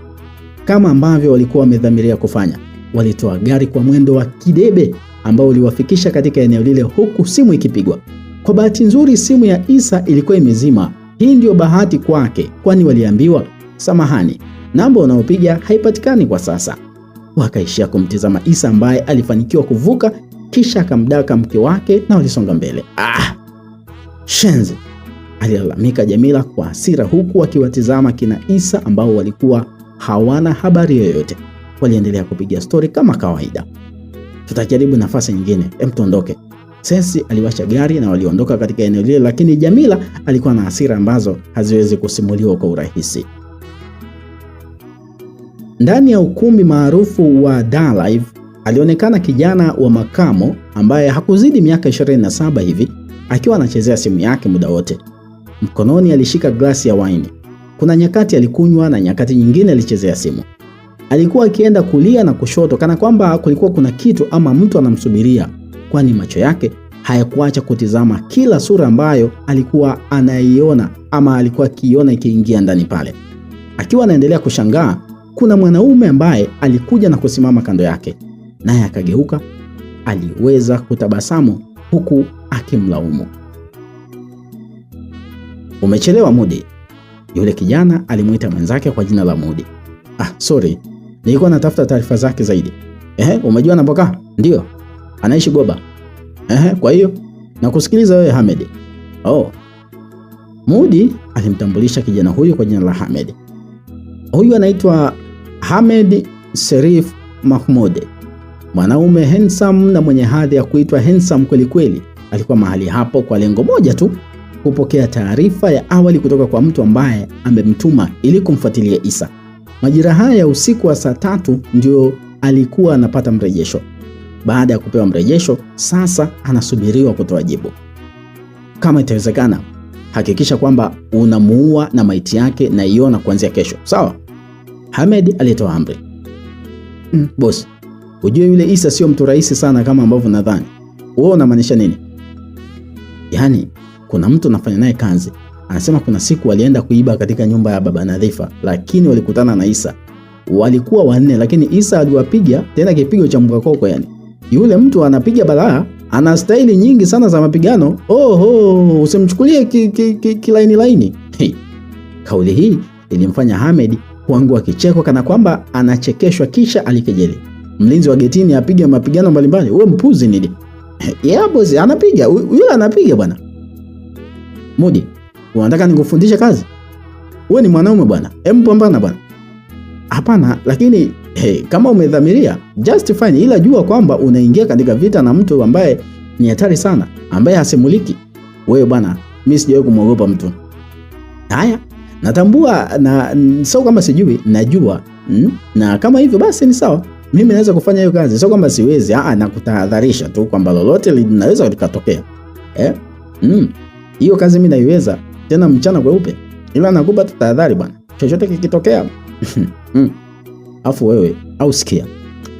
[SPEAKER 1] Kama ambavyo walikuwa wamedhamiria kufanya, walitoa gari kwa mwendo wa kidebe ambao uliwafikisha katika eneo lile huku simu ikipigwa. Kwa bahati nzuri simu ya Isa ilikuwa imezima. Hii ndio bahati kwake, kwani waliambiwa, "Samahani, namba unayopiga haipatikani kwa sasa." Wakaishia kumtizama Isa ambaye alifanikiwa kuvuka, kisha akamdaka mke wake na walisonga mbele. Shenzi, alilalamika Jamila kwa hasira huku akiwatizama kina Isa ambao walikuwa hawana habari yoyote. Waliendelea kupiga stori kama kawaida. Tutajaribu nafasi nyingine, tuondoke. Sensi aliwasha gari na waliondoka katika eneo lile, lakini Jamila alikuwa na hasira ambazo haziwezi kusimuliwa kwa urahisi. Ndani ya ukumbi maarufu wa Dar Live alionekana kijana wa makamo ambaye hakuzidi miaka 27 hivi, akiwa anachezea simu yake muda wote. Mkononi alishika glasi ya wine. Kuna nyakati alikunywa na nyakati nyingine alichezea simu. Alikuwa akienda kulia na kushoto kana kwamba kulikuwa kuna kitu ama mtu anamsubiria, kwani macho yake hayakuacha kutizama kila sura ambayo alikuwa anaiona ama alikuwa akiona ikiingia ndani pale. Akiwa anaendelea kushangaa, kuna mwanaume ambaye alikuja na kusimama kando yake, naye akageuka. Aliweza kutabasamu huku akimlaumu. "Umechelewa Mudi." Yule kijana alimuita mwenzake kwa jina la Mudi. Sorry, nilikuwa natafuta taarifa zake zaidi." Umejua anapokaa? Ndio. Anaishi Goba. Kwa hiyo nakusikiliza wewe Hamed. Mudi alimtambulisha kijana huyu kwa jina la Hamed. Huyu anaitwa Hamed Serif Mahmoud. Mwanaume handsome na mwenye hadhi ya kuitwa handsome kweli kweli. Alikuwa mahali hapo kwa lengo moja tu, kupokea taarifa ya awali kutoka kwa mtu ambaye amemtuma ili kumfuatilia Isa. Majira haya ya usiku wa saa 3 ndio alikuwa anapata mrejesho. Baada ya kupewa mrejesho, sasa anasubiriwa kutoa jibu. Kama itawezekana, hakikisha kwamba unamuua na maiti yake na iona kuanzia kesho. Sawa? Hamed alitoa amri. Boss, ujue yule Isa sio mtu rahisi sana kama ambavyo nadhani. Wewe unamaanisha nini? Yaani, kuna mtu anafanya naye kazi. Anasema kuna siku walienda kuiba katika nyumba ya baba Nadhifa, lakini walikutana na Isa. Walikuwa 4, lakini Isa aliwapiga tena kipigo cha mkakoko yani. Yule mtu anapiga balaa, ana staili nyingi sana za mapigano. Usimchukulie kilaini. Kauli hii ilimfanya Hamed kuangua kicheko kana kwamba anachekeshwa, kisha alikejeli. Mlinzi wa getini apige mapigano mbalimbali? Wewe mpuzi nini? Yeah boss, anapiga. Yule anapiga bwana. Mudi, Unataka nikufundishe kazi? Wewe ni mwanaume bwana. Hebu pambana bwana. Hapana, lakini kama umedhamiria just fine, ila jua kwamba unaingia katika vita na mtu ambaye ni hatari sana, ambaye hasimuliki. Wewe bwana, mimi sijawahi kumwogopa mtu. Haya, natambua na sio kama sijui, najua. Na kama hivyo basi ni sawa. Mimi naweza kufanya hiyo kazi. Sio kwamba siwezi, nakutahadharisha tu kwamba lolote linaweza likatokea. Hiyo kazi mimi naiweza, tena mchana kweupe. Ila nakupa tahadhari bwana. Chochote kikitokea. Afu wewe au sikia.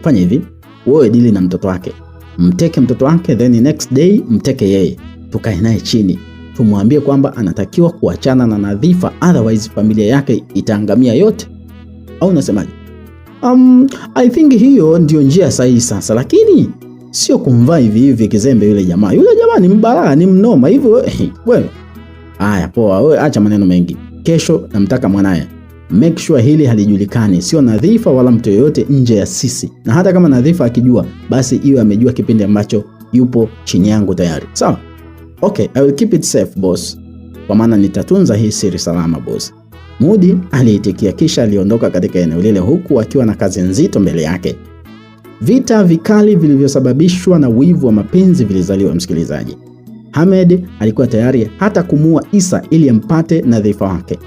[SPEAKER 1] Fanya hivi, wewe dili na mtoto wake. Mteke mtoto wake, then next day mteke yeye. Tukae naye chini. Tumwambie kwamba anatakiwa kuachana na Nadhifa, otherwise familia yake itaangamia yote. Au unasemaje? I think hiyo ndio njia sahihi sasa, lakini sio kumvaa hivi kizembe yule jamaa. Yule jamaa ni mbaya, ni mnoma hivyo wewe. Haya poa, wewe acha maneno mengi. Kesho namtaka mwanae. Make sure hili halijulikani, sio Nadhifa wala mtu yoyote nje ya sisi. Na hata kama Nadhifa akijua, basi iwe amejua kipindi ambacho yupo chini yangu tayari. Sawa? Okay, I will keep it safe boss. Kwa maana nitatunza hii siri salama boss. Mudi aliitikia kisha aliondoka katika eneo lile huku akiwa na kazi nzito mbele yake. Vita vikali vilivyosababishwa na wivu wa mapenzi vilizaliwa, msikilizaji. Hamed alikuwa tayari hata kumuua Isa ili ampate Nadhifa wake.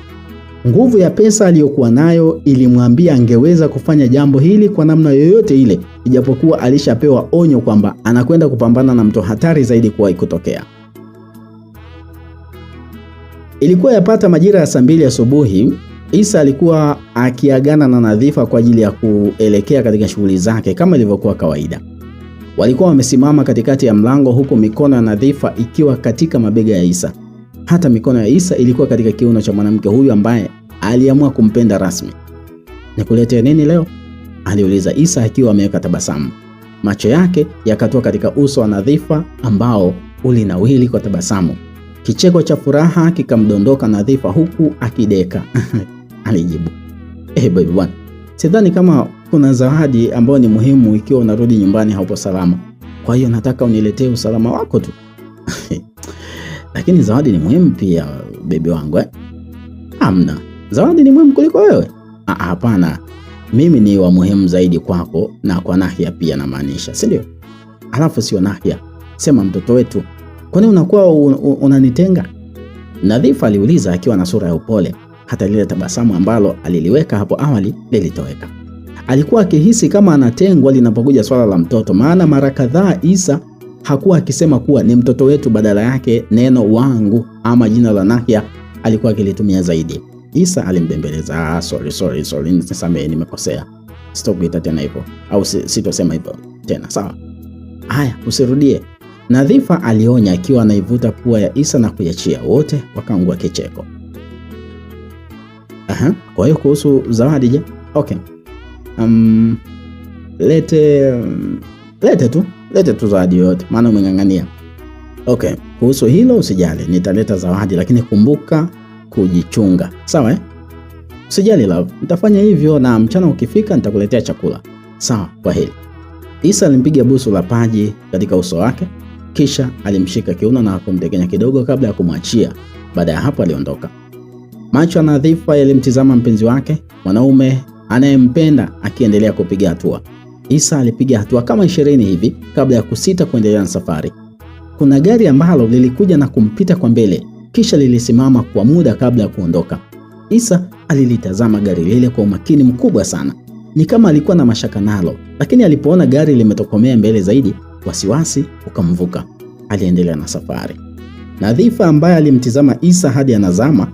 [SPEAKER 1] Nguvu ya pesa aliyokuwa nayo ilimwambia angeweza kufanya jambo hili kwa namna yoyote ile, ijapokuwa alishapewa onyo kwamba anakwenda kupambana na mtu hatari zaidi kuwahi kutokea. Ilikuwa yapata majira ya 2 asubuhi. Isa alikuwa akiagana na Nadhifa kwa ajili ya kuelekea katika shughuli zake kama ilivyokuwa kawaida. Walikuwa wamesimama katikati ya mlango huku mikono ya Nadhifa ikiwa katika mabega ya Isa. Hata mikono ya Isa ilikuwa katika kiuno cha mwanamke huyu ambaye aliamua kumpenda rasmi. "Nikuletee nini leo?" aliuliza Isa akiwa ameweka tabasamu. Macho yake yakatoa katika uso wa Nadhifa ambao ulinawili kwa tabasamu. Kicheko cha furaha kikamdondoka Nadhifa huku akideka. Alijibu, baby bwana, sidhani kama kuna zawadi ambayo ni muhimu ikiwa unarudi nyumbani haupo salama. Kwa hiyo nataka uniletee usalama wako tu." "Lakini zawadi ni muhimu pia, baby wangu." "Hamna, zawadi ni muhimu kuliko wewe." "Hapana, mimi ni wa muhimu zaidi kwako na kwa Nahia pia namaanisha, si ndio?" "Alafu sio Nahia, sema mtoto wetu. Kwani unakuwa unanitenga?" Nadhifa aliuliza akiwa na sura ya upole. Hata lile tabasamu ambalo aliliweka hapo awali lilitoweka. Alikuwa akihisi kama anatengwa linapokuja swala la mtoto, maana mara kadhaa Isa hakuwa akisema kuwa ni mtoto wetu, badala yake neno wangu ama jina la Nahia alikuwa akilitumia zaidi. Isa alimbembeleza, sorry, nisamehe, nimekosea. Stop kuita tena hivyo, au sitosema hivyo tena, sawa? Haya, usirudie. Nadhifa alionya akiwa anaivuta pua ya Isa na kuiachia. Wote wakaangua kicheko. Kwa hiyo kuhusu zawadi je? Okay. Lete tu zawadi yote, maana umeng'ang'ania. Okay, kuhusu hilo usijali, nitaleta zawadi, lakini kumbuka kujichunga. Sawa Usijali love, nitafanya hivyo na mchana ukifika nitakuletea chakula. Sawa, kwa hili. Isa alimpiga busu la paji katika uso wake, kisha alimshika kiuno na kumtekenya kidogo kabla ya kumwachia. Baada ya hapo aliondoka. Macho ya Nadhifa yalimtizama mpenzi wake, mwanaume anayempenda akiendelea kupiga hatua. Isa alipiga hatua kama 20 hivi kabla ya kusita kuendelea na safari. Kuna gari ambalo lilikuja na kumpita kwa mbele, kisha lilisimama kwa muda kabla ya kuondoka. Isa alilitazama gari lile kwa umakini mkubwa sana. Ni kama alikuwa na mashaka nalo, lakini alipoona gari limetokomea mbele zaidi, wasiwasi ukamvuka. Aliendelea na safari. Nadhifa ambaye alimtizama Isa hadi anazama,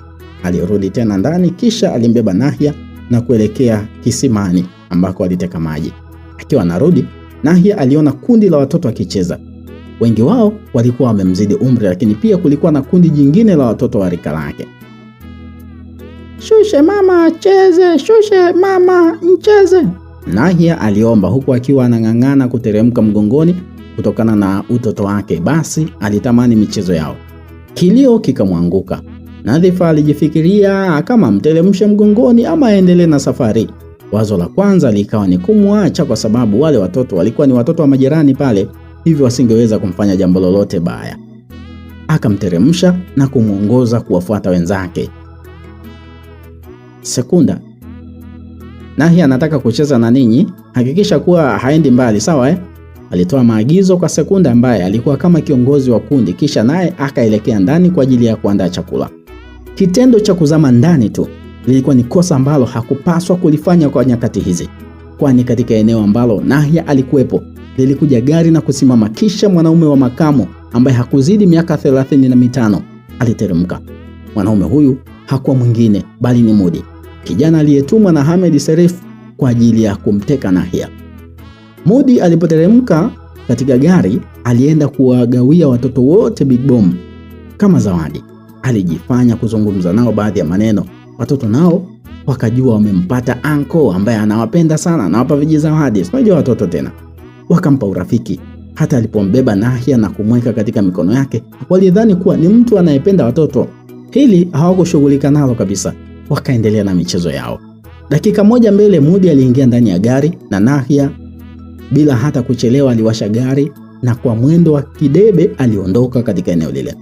[SPEAKER 1] alirudi tena ndani, kisha alimbeba Nahia na kuelekea kisimani ambako aliteka maji. Akiwa anarudi, Nahia aliona kundi la watoto wakicheza. Wengi wao walikuwa wamemzidi umri, lakini pia kulikuwa na kundi jingine la watoto wa rika lake. "Shushe mama cheze, shushe mama ncheze," Nahia aliomba huku akiwa anang'ang'ana kuteremka mgongoni kutokana na utoto wake. Basi alitamani michezo yao. Kilio kikamwanguka. Nadhifa alijifikiria kama mteremshe mgongoni ama aendelee na safari. Wazo la kwanza likawa ni kumwacha, kwa sababu wale watoto walikuwa ni watoto wa majirani pale, hivyo wasingeweza kumfanya jambo lolote baya. akamteremsha na kumuongoza kuwafuata wenzake. Sekunda, Nahia anataka kucheza na ninyi, hakikisha kuwa haendi mbali, sawa? Alitoa maagizo kwa Sekunda ambaye alikuwa kama kiongozi wa kundi, kisha naye akaelekea ndani kwa ajili ya kuandaa chakula. Kitendo cha kuzama ndani tu lilikuwa ni kosa ambalo hakupaswa kulifanya kwa nyakati hizi, kwani katika eneo ambalo Nahia alikuwepo lilikuja gari na kusimama, kisha mwanaume wa makamo ambaye hakuzidi miaka 35 aliteremka. Mwanaume huyu hakuwa mwingine bali ni Mudi, kijana aliyetumwa na Hamed Serif kwa ajili ya kumteka Nahia. Mudi alipoteremka katika gari, alienda kuwagawia watoto wote Big Bomb kama zawadi. Alijifanya kuzungumza nao baadhi ya maneno. Watoto nao wakajua wamempata anko ambaye anawapenda sana, anawapa vijizawadi. Sio watoto tena. Wakampa urafiki. Hata alipombeba Nahia na kumweka katika mikono yake, walidhani kuwa ni mtu anayependa watoto. Hili hawakushughulika nalo kabisa. Wakaendelea na michezo yao. Dakika moja mbele, Mudi aliingia ndani ya gari na Nahia bila hata kuchelewa aliwasha gari na kwa mwendo wa kidebe aliondoka katika eneo lile.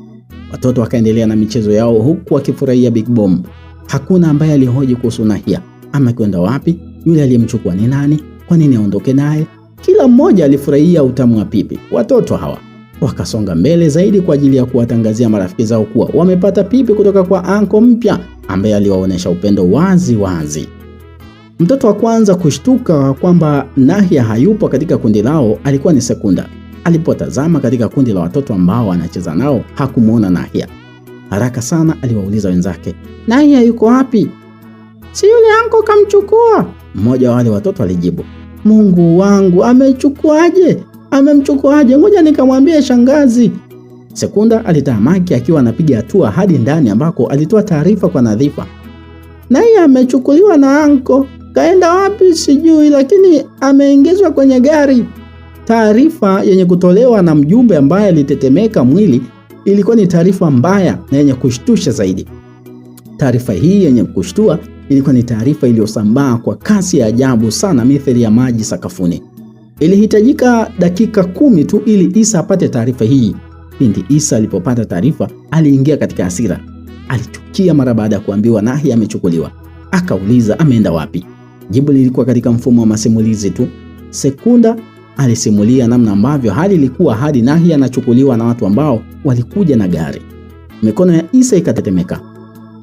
[SPEAKER 1] Watoto wakaendelea na michezo yao huku wakifurahia Big Bomb. Hakuna ambaye alihoji kuhusu Nahia, amekwenda wapi, yule aliyemchukua ni nani, kwa nini aondoke naye. Kila mmoja alifurahia utamu wa pipi. Watoto hawa wakasonga mbele zaidi kwa ajili ya kuwatangazia marafiki zao kuwa wamepata pipi kutoka kwa anko mpya ambaye aliwaonesha upendo wazi wazi. Mtoto wa kwanza kushtuka kwamba Nahia hayupo katika kundi lao alikuwa ni Sekunda. Alipotazama katika kundi la watoto ambao anacheza nao, hakumuona Nahia. Haraka sana aliwauliza wenzake, Nahia yuko wapi? Si yule anko kamchukua. Mmoja wa wale watoto alijibu, Mungu wangu, amemchukuaje? Ngoja nikamwambie shangazi. Sekunda alitamaki akiwa anapiga hatua hadi ndani ambako alitoa taarifa kwa Nadhifa. Nahia amechukuliwa na anko. Kaenda wapi sijui, lakini ameingizwa kwenye gari. Taarifa yenye kutolewa na mjumbe ambaye alitetemeka mwili ilikuwa ni taarifa mbaya na yenye kushtusha zaidi. Taarifa hii yenye kushtua ilikuwa ni taarifa iliyosambaa kwa kasi ya ajabu sana, mithili ya maji sakafuni. Ilihitajika dakika 10 tu ili Isa apate taarifa hii. Pindi Isa alipopata taarifa, aliingia katika hasira. Alichukia mara baada ya kuambiwa Nahia amechukuliwa. Akauliza ameenda wapi? Jibu lilikuwa katika mfumo wa masimulizi tu. Sekunda alisimulia namna ambavyo hali ilikuwa hadi Nahia anachukuliwa na watu ambao walikuja na gari. Mikono ya Isa ikatetemeka.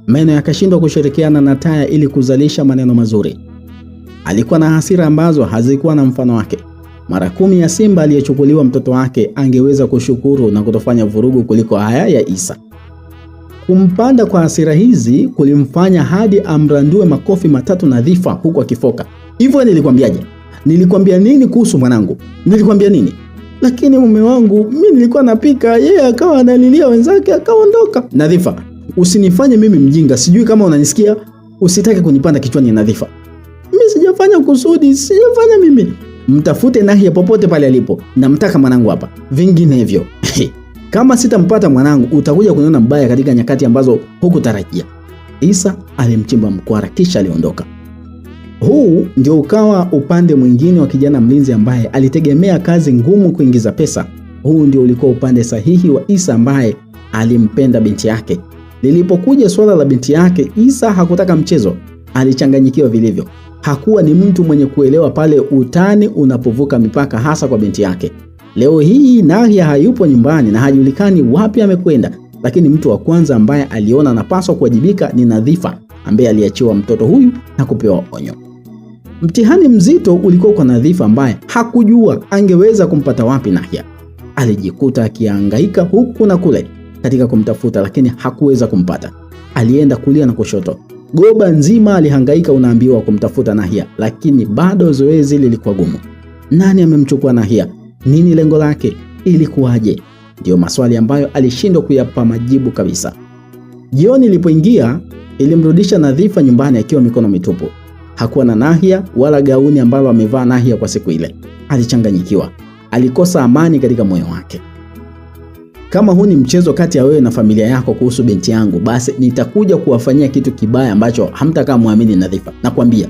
[SPEAKER 1] Meno yakashindwa kushirikiana na taya ili kuzalisha maneno mazuri. Alikuwa na hasira ambazo hazikuwa na mfano wake. Mara 10 ya simba aliyechukuliwa mtoto wake angeweza kushukuru na kutofanya vurugu kuliko haya ya Isa. Kumpanda kwa hasira hizi kulimfanya hadi amrandue makofi 3 Nadhifa huku akifoka. Hivyo nilikwambiaje? Nilikwambia nini kuhusu mwanangu? Nilikwambia nini? Lakini mume wangu, mimi nilikuwa napika, yeye akawa analilia wenzake akaondoka. Nadhifa, usinifanye mimi mjinga, sijui kama unanisikia. Usitake kunipanda kichwani Nadhifa. Mimi sijafanya kusudi, sijafanya mimi. Mtafute Nahia popote pale alipo. Namtaka mwanangu hapa. Vinginevyo kama sitampata mwanangu, utakuja kuniona mbaya katika nyakati ambazo hukutarajia. Isa alimchimba mkwara kisha aliondoka. Huu ndio ukawa upande mwingine wa kijana mlinzi ambaye alitegemea kazi ngumu kuingiza pesa. Huu ndio ulikuwa upande sahihi wa Isa ambaye alimpenda binti yake. Lilipokuja swala la binti yake, Isa hakutaka mchezo. Alichanganyikiwa vilivyo. Hakuwa ni mtu mwenye kuelewa pale utani unapovuka mipaka, hasa kwa binti yake. Leo hii Nahia hayupo nyumbani na hajulikani wapi amekwenda, lakini mtu wa kwanza ambaye aliona anapaswa kuwajibika ni Nadhifa ambaye aliachiwa mtoto huyu na kupewa onyo. Mtihani mzito ulikuwa kwa Nadhifa ambaye hakujua angeweza kumpata wapi Nahia. Alijikuta akihangaika huku na kule katika kumtafuta, lakini hakuweza kumpata. Alienda kulia na kushoto. Goba nzima alihangaika, unaambiwa, kumtafuta Nahia, lakini bado zoezi lilikuwa gumu. Nani amemchukua Nahia? Nini lengo lake? Ilikuwaje? Ndio maswali ambayo alishindwa kuyapa majibu kabisa. Jioni ilipoingia, ilimrudisha Nadhifa nyumbani akiwa mikono mitupu. Hakuwa na Nahia wala gauni ambalo amevaa Nahia kwa siku ile. Alichanganyikiwa. Alikosa amani katika moyo wake. Kama huu ni mchezo kati ya wewe na familia yako kuhusu binti yangu, basi nitakuja kuwafanyia kitu kibaya ambacho hamtakaa muamini Nadhifa. Nakwambia.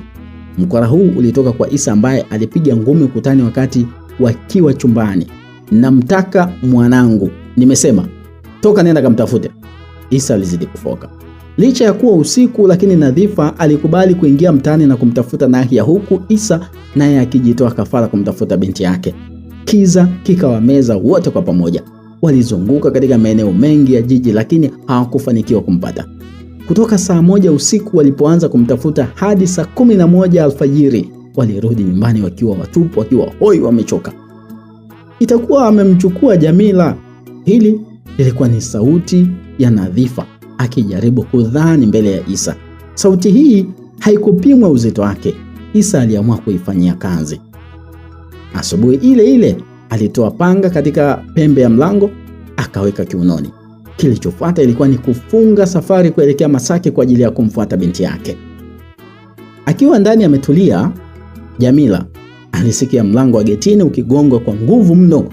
[SPEAKER 1] Mkwara huu ulitoka kwa Isa ambaye alipiga ngumi ukutani wakati wakiwa chumbani. Namtaka mwanangu. Nimesema toka nenda kamtafute. Isa alizidi kufoka. Licha ya kuwa usiku, lakini Nadhifa alikubali kuingia mtaani na kumtafuta Nahia, huku Isa naye akijitoa kafara kumtafuta binti yake. Kiza kikawameza wote kwa pamoja. Walizunguka katika maeneo mengi ya jiji, lakini hawakufanikiwa kumpata. Kutoka saa 1 usiku walipoanza kumtafuta hadi saa 11 alfajiri, walirudi nyumbani wakiwa watupu, wakiwa hoi, wamechoka. Itakuwa amemchukua Jamila. Hili lilikuwa ni sauti ya Nadhifa akijaribu kudhani mbele ya Isa. Sauti hii haikupimwa uzito wake. Isa aliamua kuifanyia kazi. Asubuhi ile ile alitoa panga katika pembe ya mlango, akaweka kiunoni. Kilichofuata ilikuwa ni kufunga safari kuelekea Masaki kwa ajili ya kumfuata binti yake. Akiwa ndani ametulia, Jamila alisikia mlango wa getini ukigongwa kwa nguvu mno.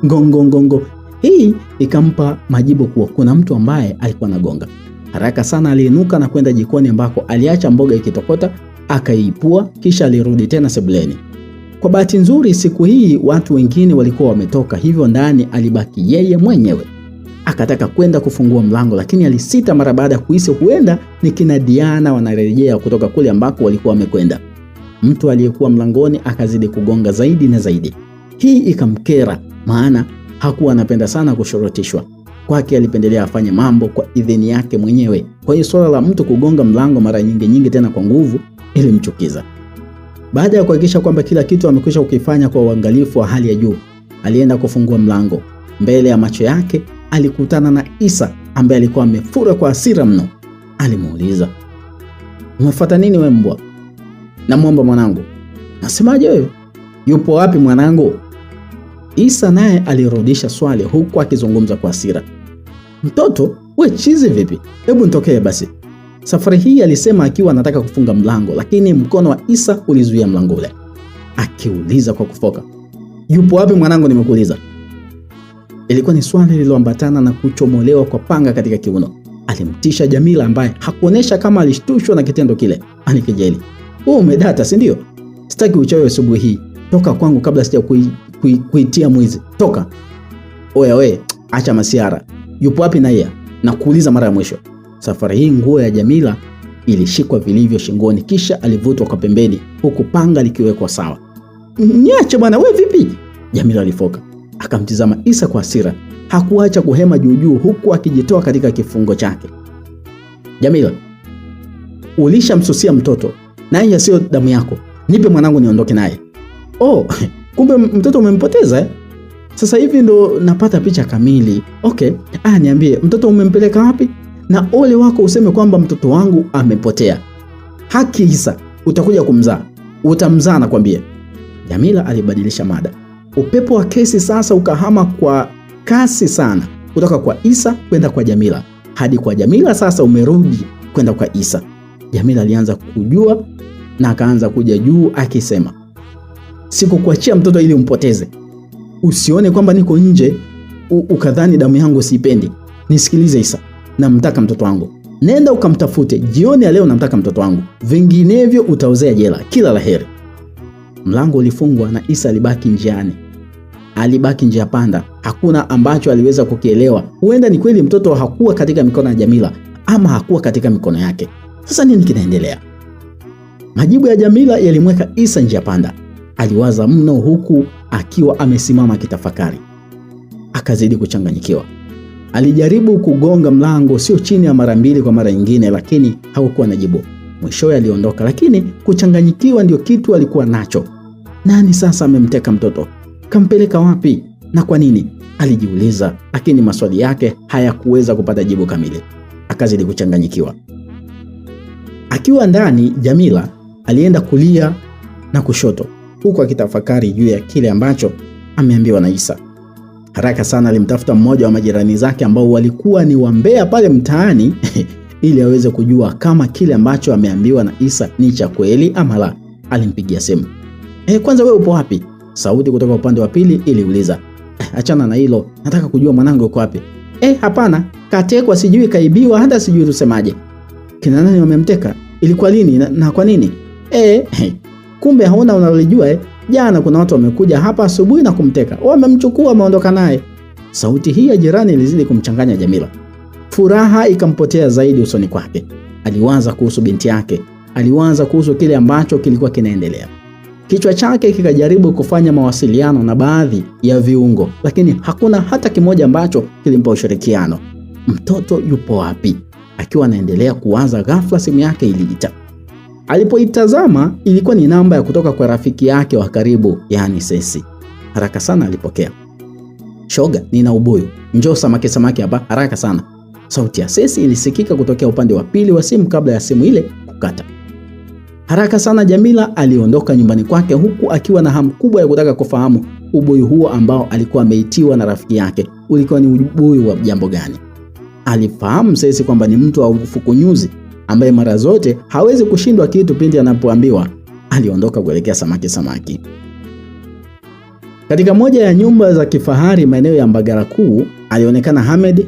[SPEAKER 1] Ngongo. Hii ikampa majibu kuwa kuna mtu ambaye alikuwa anagonga. Haraka sana aliinuka na kwenda jikoni ambako aliacha mboga ikitokota, akaipua, kisha alirudi tena sebuleni. Kwa bahati nzuri siku hii watu wengine walikuwa wametoka, hivyo ndani alibaki yeye mwenyewe. Akataka kwenda kufungua mlango, lakini alisita mara baada ya kuhisi huenda ni kina Diana wanarejea kutoka kule ambako walikuwa wamekwenda. Mtu aliyekuwa mlangoni akazidi kugonga zaidi na zaidi. Hii ikamkera, maana hakuwa anapenda sana kushurutishwa. Kwake alipendelea afanye mambo kwa idhini yake mwenyewe. Kwa hiyo swala la mtu kugonga mlango mara nyingi tena kwa nguvu ilimchukiza. Baada ya kuhakikisha kwamba kila kitu amekwisha kukifanya kwa uangalifu wa hali ya juu, alienda kufungua mlango. Mbele ya macho yake alikutana na Isa ambaye alikuwa amefura kwa hasira mno. Alimuuliza, "Umefuata nini wewe mbwa?" "Namuomba mwanangu." "Nasemaje wewe? Yupo wapi mwanangu?" Isa naye alirudisha swali huku akizungumza kwa hasira. "Mtoto, we chizi vipi? Hebu nitokee basi." Safari hii alisema akiwa anataka kufunga mlango, lakini mkono wa Isa ulizuia mlango ule. Akiuliza kwa kufoka, "Yupo wapi mwanangu nimekuuliza?" Ilikuwa ni swali lililoambatana na kuchomolewa kwa panga katika kiuno. Alimtisha Jamila ambaye hakuonesha kama alishtushwa na kitendo kile. Alikejeli, "Wewe umedata, si ndio? Sitaki uchawi asubuhi hii. Toka kwangu kabla sija kuitia mwizi. Toka." "Oya we, acha masiara. Yupo wapi Nahia? Na kuuliza mara ya mwisho." Safari hii nguo ya Jamila ilishikwa vilivyo shingoni, kisha alivutwa kwa pembeni huku panga likiwekwa sawa. "Niache bwana, wewe vipi?" Jamila alifoka. Akamtizama Isa kwa hasira. Hakuacha kuhema juu huku akijitoa katika kifungo chake. "Jamila, ulishamsusia mtoto. Naye sio damu yako. Nipe mwanangu niondoke naye." "Oh, kumbe mtoto umempoteza eh? Sasa hivi ndo napata picha kamili. Okay, niambie mtoto umempeleka wapi? Na ole wako useme kwamba mtoto wangu amepotea. Haki Isa, utakuja kumzaa. Utamzaa nakwambia." Jamila alibadilisha mada. Upepo wa kesi sasa ukahama kwa kasi sana, kutoka kwa Isa kwenda kwa Jamila, hadi kwa Jamila sasa umerudi kwenda kwa Isa. Jamila alianza kujua na akaanza kuja juu akisema, "Sikukuachia mtoto ili umpoteze. Usione kwamba niko nje ukadhani damu yangu siipendi. Nisikilize Isa, namtaka mtoto wangu. Nenda ukamtafute. Jioni ya leo namtaka mtoto wangu. Vinginevyo utaozea jela. Kila laheri." Mlango ulifungwa na Isa alibaki njiani. Alibaki njia panda. Hakuna ambacho aliweza kukielewa. Huenda ni kweli mtoto hakuwa katika mikono ya Jamila ama hakuwa katika mikono yake. Sasa nini kinaendelea? Majibu ya Jamila yalimweka Isa njia panda. Aliwaza mno huku akiwa amesimama kitafakari. Akazidi kuchanganyikiwa. Alijaribu kugonga mlango sio chini ya mara 2 kwa mara nyingine, lakini hakukuwa na jibu. Mwishowe aliondoka, lakini kuchanganyikiwa ndio kitu alikuwa nacho. Nani sasa amemteka mtoto? Kampeleka wapi? Na kwa nini? Alijiuliza, lakini maswali yake hayakuweza kupata jibu kamili. Akazidi kuchanganyikiwa. Akiwa ndani, Jamila alienda kulia na kushoto huku akitafakari juu ya kile ambacho ameambiwa na Isa. Haraka sana alimtafuta mmoja wa majirani zake ambao walikuwa ni wambea pale mtaani ili aweze kujua kama kile ambacho ameambiwa na Isa ni cha kweli ama la. Alimpigia simu. "Kwanza wewe upo wapi?" Sauti kutoka upande wa pili iliuliza. "Achana na hilo, nataka kujua mwanangu yuko wapi." Hapana, katekwa, sijui kaibiwa, hata sijui tusemaje." "Kina nani wamemteka? Ilikuwa lini na kwa nini?" Kumbe hauna unalijua Jana kuna watu wamekuja hapa asubuhi na kumteka. Wamemchukua wameondoka naye." Sauti hii ya jirani ilizidi kumchanganya Jamila. Furaha ikampotea zaidi usoni kwake. Aliwaza kuhusu binti yake, aliwaza kuhusu kile ambacho kilikuwa kinaendelea. Kichwa chake kikajaribu kufanya mawasiliano na baadhi ya viungo, lakini hakuna hata kimoja ambacho kilimpa ushirikiano. Mtoto yupo wapi? Akiwa anaendelea kuwaza, ghafla simu yake iliita. Alipoitazama ilikuwa ni namba ya kutoka kwa rafiki yake wa karibu, yani Sesi. Haraka sana alipokea. Shoga, nina ubuyu, njoo samaki hapa haraka sana. Sauti ya Sesi ilisikika kutokea upande wa pili wa simu kabla ya simu ile kukata. Haraka sana Jamila aliondoka nyumbani kwake huku akiwa na hamu kubwa ya kutaka kufahamu ubuyu huo ambao alikuwa ameitiwa na rafiki yake ulikuwa ni ubuyu wa jambo gani. Alifahamu Sesi kwamba ni mtu wa ufukunyuzi ambaye mara zote hawezi kushindwa kitu pindi anapoambiwa. Aliondoka kuelekea samaki. Katika moja ya nyumba za kifahari maeneo ya Mbagala Kuu, alionekana Hamed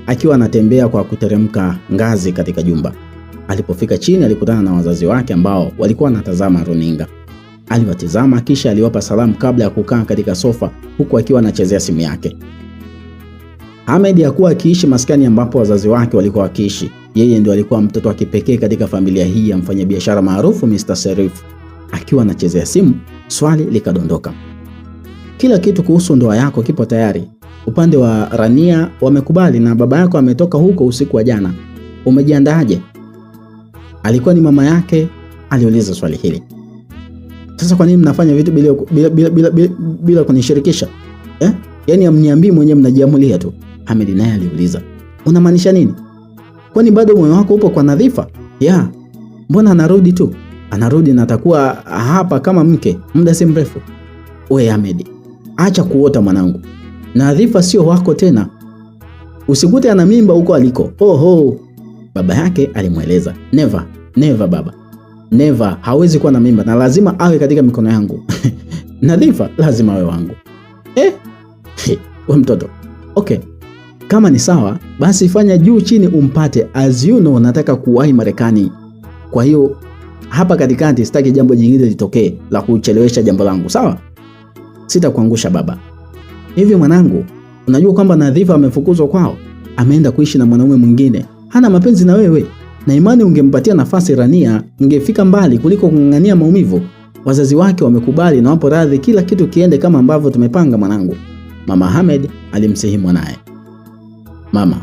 [SPEAKER 1] akiwa anatembea kwa kuteremka ngazi katika jumba. Alipofika chini alikutana na wazazi wake ambao walikuwa wanatazama runinga. Aliwatizama kisha aliwapa salamu kabla ya kukaa katika sofa huku akiwa anachezea simu yake. Hamed hakuwa akiishi maskani ambapo wazazi wake walikuwa wakiishi. Yeye ndio alikuwa mtoto wa kipekee katika familia hii ya mfanyabiashara maarufu Mr. Serif. Akiwa anachezea simu, swali likadondoka. Kila kitu kuhusu ndoa yako kipo tayari. Upande wa Rania wamekubali na baba yako ametoka huko usiku wa jana. Umejiandaaje? Alikuwa ni mama yake aliuliza swali hili. Sasa kwa nini mnafanya vitu bila kunishirikisha? Yaani amniambii mwenyewe, mnajiamulia tu. Hamed naye aliuliza. Unamaanisha nini? Kwani bado moyo wako upo kwa Nadhifa? Mbona anarudi tu? Anarudi na atakuwa hapa kama mke muda si mrefu. Wewe Hamed, acha kuota mwanangu. Nadhifa sio wako tena. Usikute ana mimba huko aliko. Baba yake alimweleza. Never baba. Never, hawezi kuwa na mimba na lazima awe katika mikono yangu. Nadhifa lazima awe wangu. Wewe mtoto. Okay. Kama ni sawa, basi fanya juu chini umpate. As you know, nataka kuwahi Marekani. Kwa hiyo hapa katikati sitaki jambo jingine litokee la kuchelewesha jambo langu, sawa? Sitakuangusha baba. Hivi mwanangu, unajua kwamba Nadhifa amefukuzwa kwao? Ameenda kuishi na mwanaume mwingine. Hana mapenzi na wewe. Na imani ungempatia nafasi Rania, ungefika mbali kuliko kung'ang'ania maumivu. Wazazi wake wamekubali na wapo radhi kila kitu kiende kama ambavyo tumepanga mwanangu. Mama Hamed alimsihi mwanae. Mama,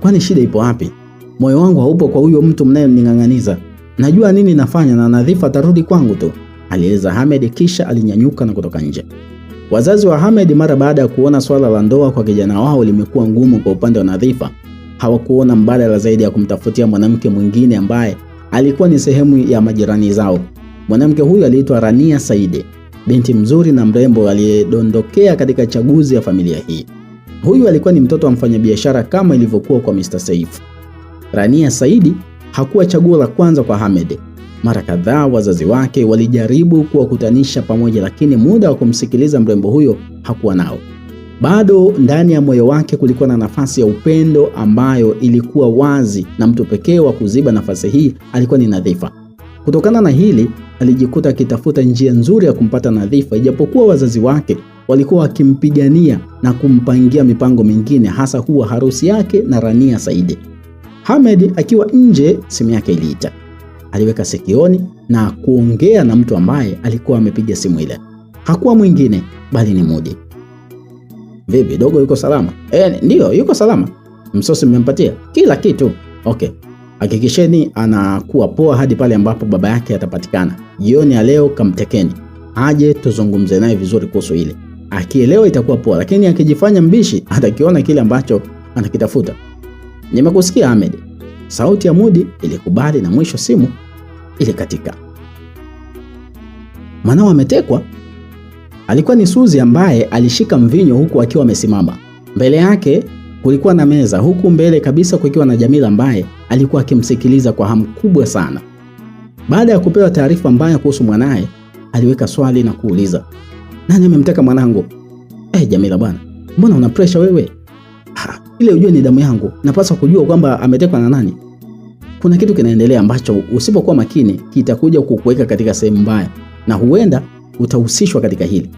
[SPEAKER 1] kwani shida ipo wapi? Moyo wangu haupo kwa huyo mtu mnayening'ang'aniza. Najua nini nafanya na Nadhifa atarudi kwangu tu, alieleza Hamed kisha alinyanyuka na kutoka nje. Wazazi wa Hamed mara baada ya kuona swala la ndoa kwa kijana wao limekuwa ngumu kwa upande wa Nadhifa, hawakuona mbadala zaidi ya kumtafutia mwanamke mwingine ambaye alikuwa ni sehemu ya majirani zao. Mwanamke huyu aliitwa Rania Saidi, binti mzuri na mrembo aliyedondokea katika chaguzi ya familia hii. Huyu alikuwa ni mtoto wa mfanyabiashara kama ilivyokuwa kwa Mr. Saif. Rania Saidi hakuwa chaguo la kwanza kwa Hamed. Mara kadhaa wazazi wake walijaribu kuwakutanisha pamoja, lakini muda wa kumsikiliza mrembo huyo hakuwa nao. Bado ndani ya moyo wake kulikuwa na nafasi ya upendo ambayo ilikuwa wazi, na mtu pekee wa kuziba nafasi hii alikuwa ni Nadhifa. Kutokana na hili alijikuta akitafuta njia nzuri ya kumpata Nadhifa, ijapokuwa wazazi wake walikuwa wakimpigania na kumpangia mipango mingine, hasa huwa harusi yake na Rania Saidi. Hamed akiwa nje, simu yake iliita. Aliweka sikioni na kuongea na mtu ambaye alikuwa amepiga simu ile. Hakuwa mwingine bali ni Mudi. Vipi dogo, yuko salama? Ndio yuko salama. Msosi mmempatia kila kitu? Okay. Hakikisheni anakuwa poa hadi pale ambapo baba yake atapatikana. Jioni ya leo kamtekeni. Aje tuzungumze naye vizuri kuhusu ile. Akielewa itakuwa poa, lakini akijifanya mbishi atakiona kile ambacho anakitafuta. Nimekusikia Hamed. Sauti ya Mudi ilikubali na mwisho simu ilikatika. Mwanao ametekwa? Alikuwa ni Suzi ambaye alishika mvinyo huku akiwa amesimama. Mbele yake kulikuwa na meza, huku mbele kabisa kukiwa na Jamila ambaye alikuwa akimsikiliza kwa hamu kubwa sana. Baada ya kupewa taarifa mbaya kuhusu mwanae, aliweka swali na kuuliza, nani amemteka mwanangu? Jamila bwana, mbona una pressure wewe? Ile ujue ni damu yangu, napaswa kujua kwamba ametekwa na nani. Kuna kitu kinaendelea ambacho usipokuwa makini kitakuja kukuweka katika sehemu mbaya na huenda utahusishwa katika hili.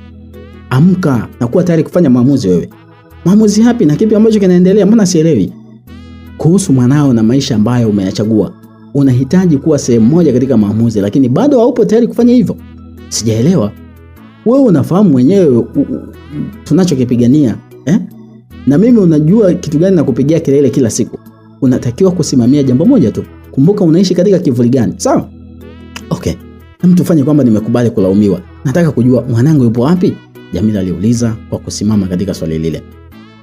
[SPEAKER 1] Amka na kuwa tayari kufanya maamuzi wewe. Maamuzi yapi na kipi ambacho kinaendelea? Mbona sielewi? Kuhusu mwanao na maisha ambayo umeyachagua. Unahitaji kuwa sehemu moja katika maamuzi, lakini bado haupo tayari kufanya hivyo. Sijaelewa. Wewe unafahamu mwenyewe tunachokipigania, Na mimi unajua kitu gani na kupigia kelele kila siku. Unatakiwa kusimamia jambo moja tu. Kumbuka unaishi katika kivuli gani. Sawa? Okay. Hem, tufanye kwamba nimekubali kulaumiwa. Nataka kujua mwanangu yupo wapi? Jamila aliuliza kwa kusimama katika swali lile.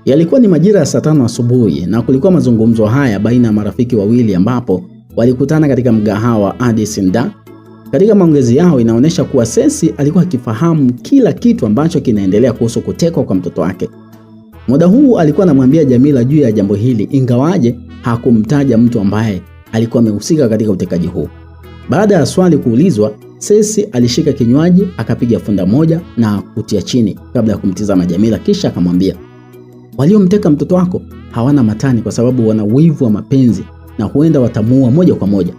[SPEAKER 1] Yalikuwa ni majira ya saa 5 asubuhi na kulikuwa mazungumzo haya baina ya marafiki wawili ambapo walikutana katika mgahawa Addis Nda. Katika maongezi yao inaonyesha kuwa Cecy alikuwa akifahamu kila kitu ambacho kinaendelea kuhusu kutekwa kwa mtoto wake. Muda huu alikuwa anamwambia Jamila juu ya jambo hili, ingawaje hakumtaja mtu ambaye alikuwa amehusika katika utekaji huu. Baada ya swali kuulizwa, Cecy alishika kinywaji, akapiga funda moja na kutia chini kabla ya kumtizama Jamila, kisha akamwambia, waliomteka mtoto wako hawana matani kwa sababu wana wivu wa mapenzi na huenda watamuua moja kwa moja.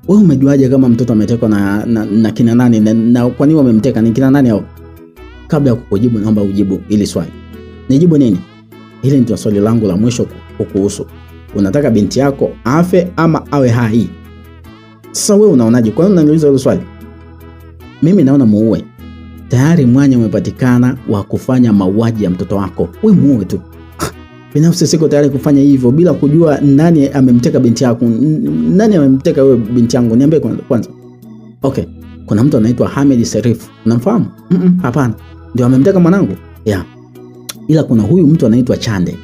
[SPEAKER 1] Wewe umejuaje kama mtoto ametekwa na kina nani na kwa nini wamemteka? Ni kina nani hao? Kabla ya kukujibu naomba ujibu ili swali. Nijibu nini? Hili ndio swali langu la mwisho kukuhusu. Unataka binti yako afe ama awe hai? Sasa wewe unaonaje? Kwa nini unaniuliza hilo swali? Mimi naona muue. Tayari mwanya umepatikana wa kufanya mauaji ya mtoto wako. Wewe muue tu. Binafsi siko tayari kufanya hivyo bila kujua nani amemteka binti yako. Nani amemteka wewe binti yangu? Niambie kwanza. Okay. Kuna mtu anaitwa Hamid Serif. Unamfahamu? Hapana. Ndio amemteka mwanangu? Yeah. Ila kuna huyu mtu anaitwa Chande.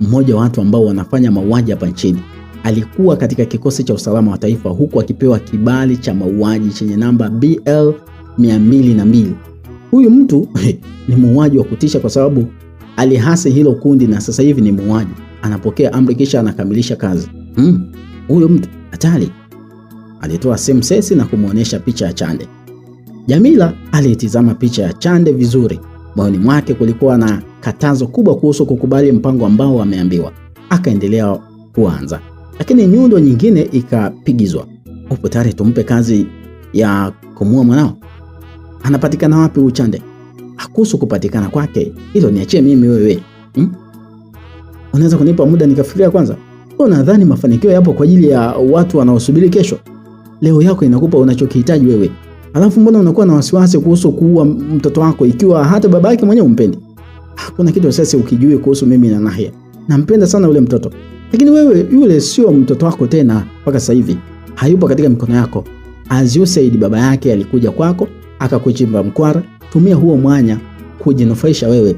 [SPEAKER 1] Mmoja wa watu ambao wanafanya mauaji hapa nchini. Alikuwa katika kikosi cha usalama wa taifa huku akipewa kibali cha mauaji chenye namba BL 202. Huyu mtu ni muuaji wa kutisha kwa sababu alihasi hilo kundi na sasa hivi ni muuaji. Anapokea amri kisha anakamilisha kazi. Huyo mtu hatari. Alitoa simu Cecy na kumuonesha picha ya Chande. Jamila alitizama picha ya Chande vizuri. Moyoni mwake kulikuwa na katazo kubwa kuhusu kukubali mpango ambao ameambiwa. Akaendelea kuanza. Lakini nyundo nyingine ikapigizwa. Upo tayari tumpe kazi ya kumua mwanao? Anapatikana wapi huyu Chande? Hakuhusu kupatikana kwake. Hilo niachie mimi wewe. Unaweza kunipa muda nikafikiria kwanza? Unadhani mafanikio yapo kwa ajili ya watu wanaosubiri kesho? Leo yako inakupa unachokihitaji wewe. Alafu mbona unakuwa na wasiwasi kuhusu kuua mtoto wako ikiwa hata baba yake mwenyewe umpendi? Hakuna kitu sasa ukijui kuhusu mimi na Nahia. Nampenda sana yule mtoto. Lakini wewe yule sio mtoto wako tena mpaka sasa hivi. Hayupo katika mikono yako. As you said, baba yake alikuja kwako, akakuchimba mkwara. Tumia huo mwanya kujinufaisha wewe.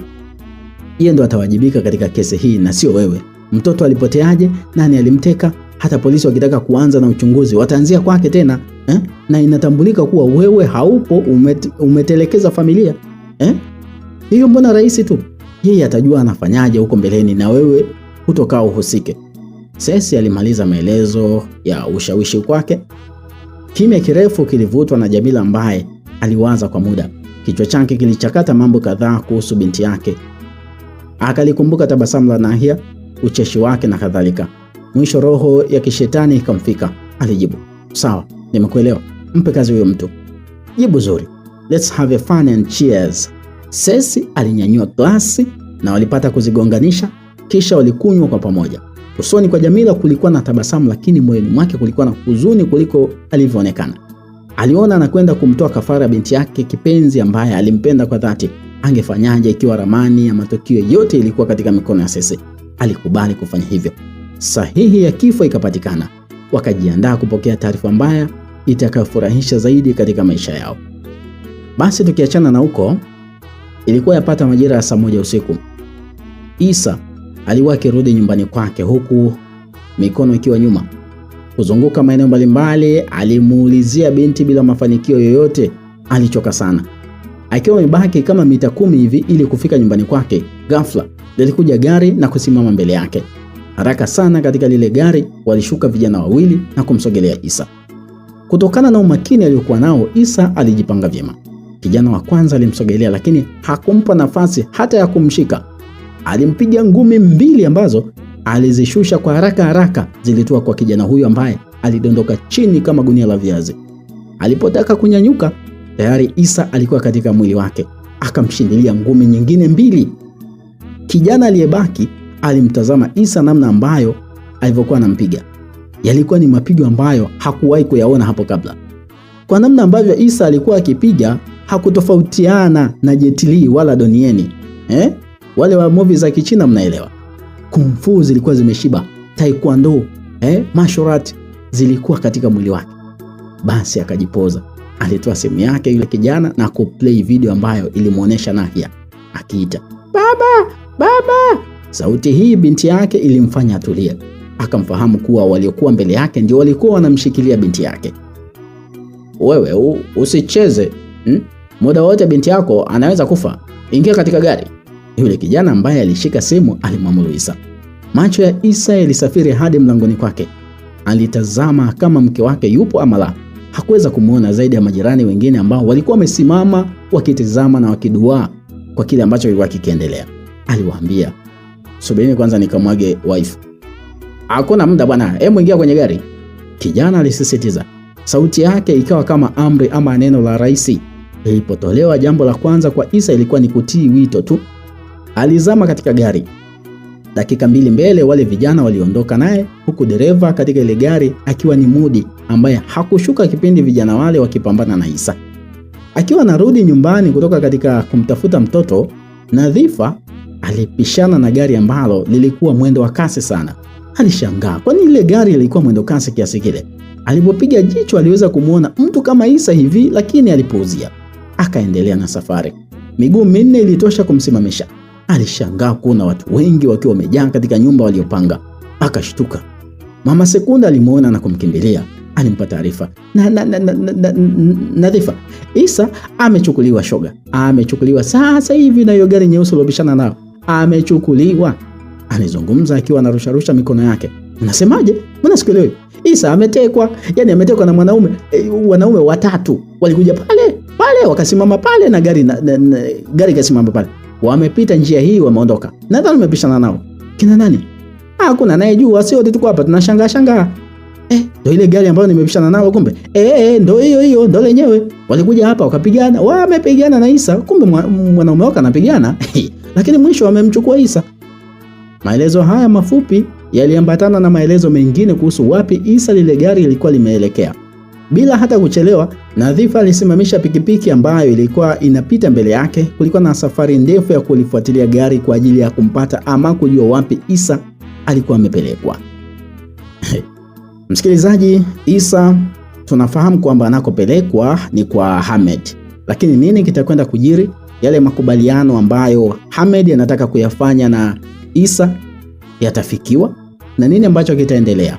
[SPEAKER 1] Yeye ndo atawajibika katika kesi hii na sio wewe. Mtoto alipoteaje? Nani alimteka? Hata polisi wakitaka kuanza na uchunguzi wataanzia kwake tena. Na inatambulika kuwa wewe haupo, umetelekeza familia. Hiyo mbona rahisi tu. Yeye atajua anafanyaje huko mbeleni na wewe hutokaa uhusike. Cecy alimaliza maelezo ya ushawishi kwake. Kimya kirefu kilivutwa na Jamila ambaye aliwaza kwa muda. Kichwa chake kilichakata mambo kadhaa kuhusu binti yake. Akalikumbuka tabasamu la Nahia, ucheshi wake na kadhalika. Mwisho roho ya kishetani ikamfika. Alijibu, sawa, nimekuelewa. Mpe kazi huyo mtu. Jibu zuri. Let's have a fun and cheers. Cecy alinyanyua glasi na walipata kuzigonganisha kisha walikunywa kwa pamoja. Usoni kwa Jamila kulikuwa na tabasamu lakini moyoni mwake kulikuwa na huzuni kuliko alivyoonekana. Aliona anakwenda kumtoa kafara binti yake kipenzi ambaye alimpenda kwa dhati. Angefanyaje ikiwa ramani ya matukio yote ilikuwa katika mikono ya Cecy? Alikubali kufanya hivyo. Sahihi ya kifo ikapatikana. Wakajiandaa kupokea taarifa mbaya itakayofurahisha zaidi katika maisha yao. Basi tukiachana na huko, ilikuwa yapata majira ya saa 1 usiku. Isa alikuwa akirudi nyumbani kwake huku mikono ikiwa nyuma. Kuzunguka maeneo mbalimbali, alimuulizia binti bila mafanikio yoyote. Alichoka sana. Akiwa amebaki kama mita 10 hivi ili kufika nyumbani kwake, ghafla lilikuja gari na kusimama mbele yake. Haraka sana katika lile gari walishuka vijana wawili na kumsogelea Isa. Kutokana na umakini aliokuwa nao, Isa alijipanga vyema. Kijana wa kwanza alimsogelea lakini hakumpa nafasi hata ya kumshika. Alimpiga ngumi 2 ambazo alizishusha kwa haraka zilitua kwa kijana huyu ambaye alidondoka chini kama gunia la viazi. Alipotaka kunyanyuka, tayari Isa alikuwa katika mwili wake. Akamshindilia ngumi nyingine 2. Kijana aliyebaki alimtazama Isa namna ambayo alivyokuwa anampiga. Yalikuwa ni mapigo ambayo hakuwahi kuyaona hapo kabla. Kwa namna ambavyo Isa alikuwa akipiga hakutofautiana na Jet Li wala Donnie Yen. Wale wa movie za Kichina mnaelewa. Kung Fu zilikuwa zimeshiba, Taekwondo, martial art zilikuwa katika mwili wake. Basi akajipoza. Alitoa simu yake yule kijana na kuplay video ambayo ilimuonesha Nahia akiita, "Baba, baba." Sauti hii binti yake ilimfanya atulie. Akamfahamu kuwa waliokuwa mbele yake ndio walikuwa wanamshikilia binti yake. "Wewe usicheze. Muda wote binti yako anaweza kufa. Ingia katika gari." Yule kijana ambaye alishika simu alimwamuru Isa. Macho ya Isa yalisafiri hadi mlangoni kwake. Alitazama kama mke wake yupo ama la. Hakuweza kumuona zaidi ya majirani wengine ambao walikuwa wamesimama wakitazama na wakidua kwa kile ambacho kilikuwa kikiendelea. Aliwaambia, "Subirini kwanza nikamwage wife." "Hakuna muda bwana, hebu ingia kwenye gari." Kijana alisisitiza. Sauti yake ikawa kama amri ama neno la rais. Ilipotolewa, jambo la kwanza kwa Isa ilikuwa ni kutii wito tu. Alizama katika gari. Dakika mbili mbele wale vijana waliondoka naye, huku dereva katika ile gari akiwa ni Mudi ambaye hakushuka kipindi vijana wale wakipambana na Isa. Akiwa narudi nyumbani kutoka katika kumtafuta mtoto, Nadhifa alipishana na gari ambalo lilikuwa mwendo wa kasi sana. Alishangaa kwani ile gari ilikuwa mwendo kasi kiasi kile. Alipopiga jicho aliweza kumuona mtu kama Isa hivi, lakini alipuuzia. Akaendelea na safari. Miguu minne ilitosha kumsimamisha. Alishangaa kuona watu wengi wakiwa wamejaa katika nyumba waliopanga. Akashtuka. Mama Sekunda alimuona na kumkimbilia. Alimpa taarifa. Nadhifa, Isa amechukuliwa shoga. Amechukuliwa sasa hivi na hiyo gari nyeusi ulobishana nao. Amechukuliwa. Alizungumza akiwa anarusharusha mikono yake. "Unasemaje? Mbona sikuelewi?" "Isa ametekwa. Yaani ametekwa na wanaume watatu. Walikuja pale wakasimama pale na gari kasimama pale. Wamepita njia hii wameondoka. Nadhani umepishana nao." "Kina nani?" "Hakuna anayejua, sio wote tuko hapa tunashangaa." Ndio ile gari ambayo nimepishana nao kumbe." Ndio hiyo, ndio lenyewe. Walikuja hapa wakapigana, wamepigana na Isa, kumbe mwanaume wake anapigana." Lakini mwisho wamemchukua Isa. Maelezo haya mafupi yaliambatana na maelezo mengine kuhusu wapi Isa lile gari lilikuwa limeelekea. Bila hata kuchelewa, Nadhifa alisimamisha pikipiki ambayo ilikuwa inapita mbele yake. Kulikuwa na safari ndefu ya kulifuatilia gari kwa ajili ya kumpata ama kujua wapi Isa alikuwa amepelekwa. Msikilizaji, Isa tunafahamu kwamba anakopelekwa ni kwa Hamed. Lakini nini kitakwenda kujiri? Yale makubaliano ambayo Hamed anataka kuyafanya na Isa yatafikiwa na nini ambacho kitaendelea?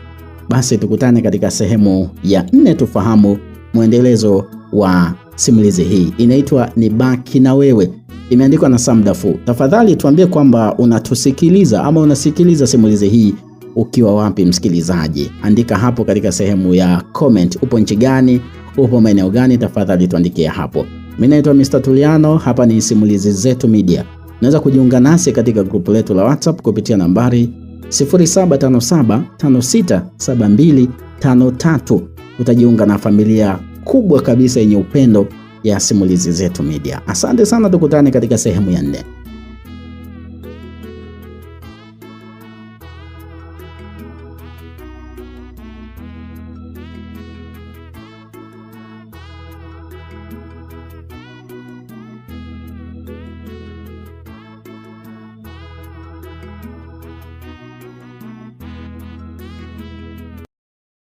[SPEAKER 1] Basi tukutane katika sehemu ya 4 tufahamu muendelezo wa simulizi hii. Inaitwa Nibaki na Wewe. Imeandikwa na Sam Dafu. Tafadhali tuambie kwamba unatusikiliza ama unasikiliza simulizi hii ukiwa wapi msikilizaji. Andika hapo katika sehemu ya comment. Upo nchi gani? Upo maeneo gani? Tafadhali tuandikie hapo. Mimi naitwa Mr. Tuliano, hapa ni Simulizi Zetu Media. Unaweza kujiunga nasi katika grupu letu la WhatsApp kupitia nambari 0757567253. Utajiunga na familia kubwa kabisa yenye upendo ya Simulizi Zetu Media. Asante sana, tukutane katika sehemu ya 4.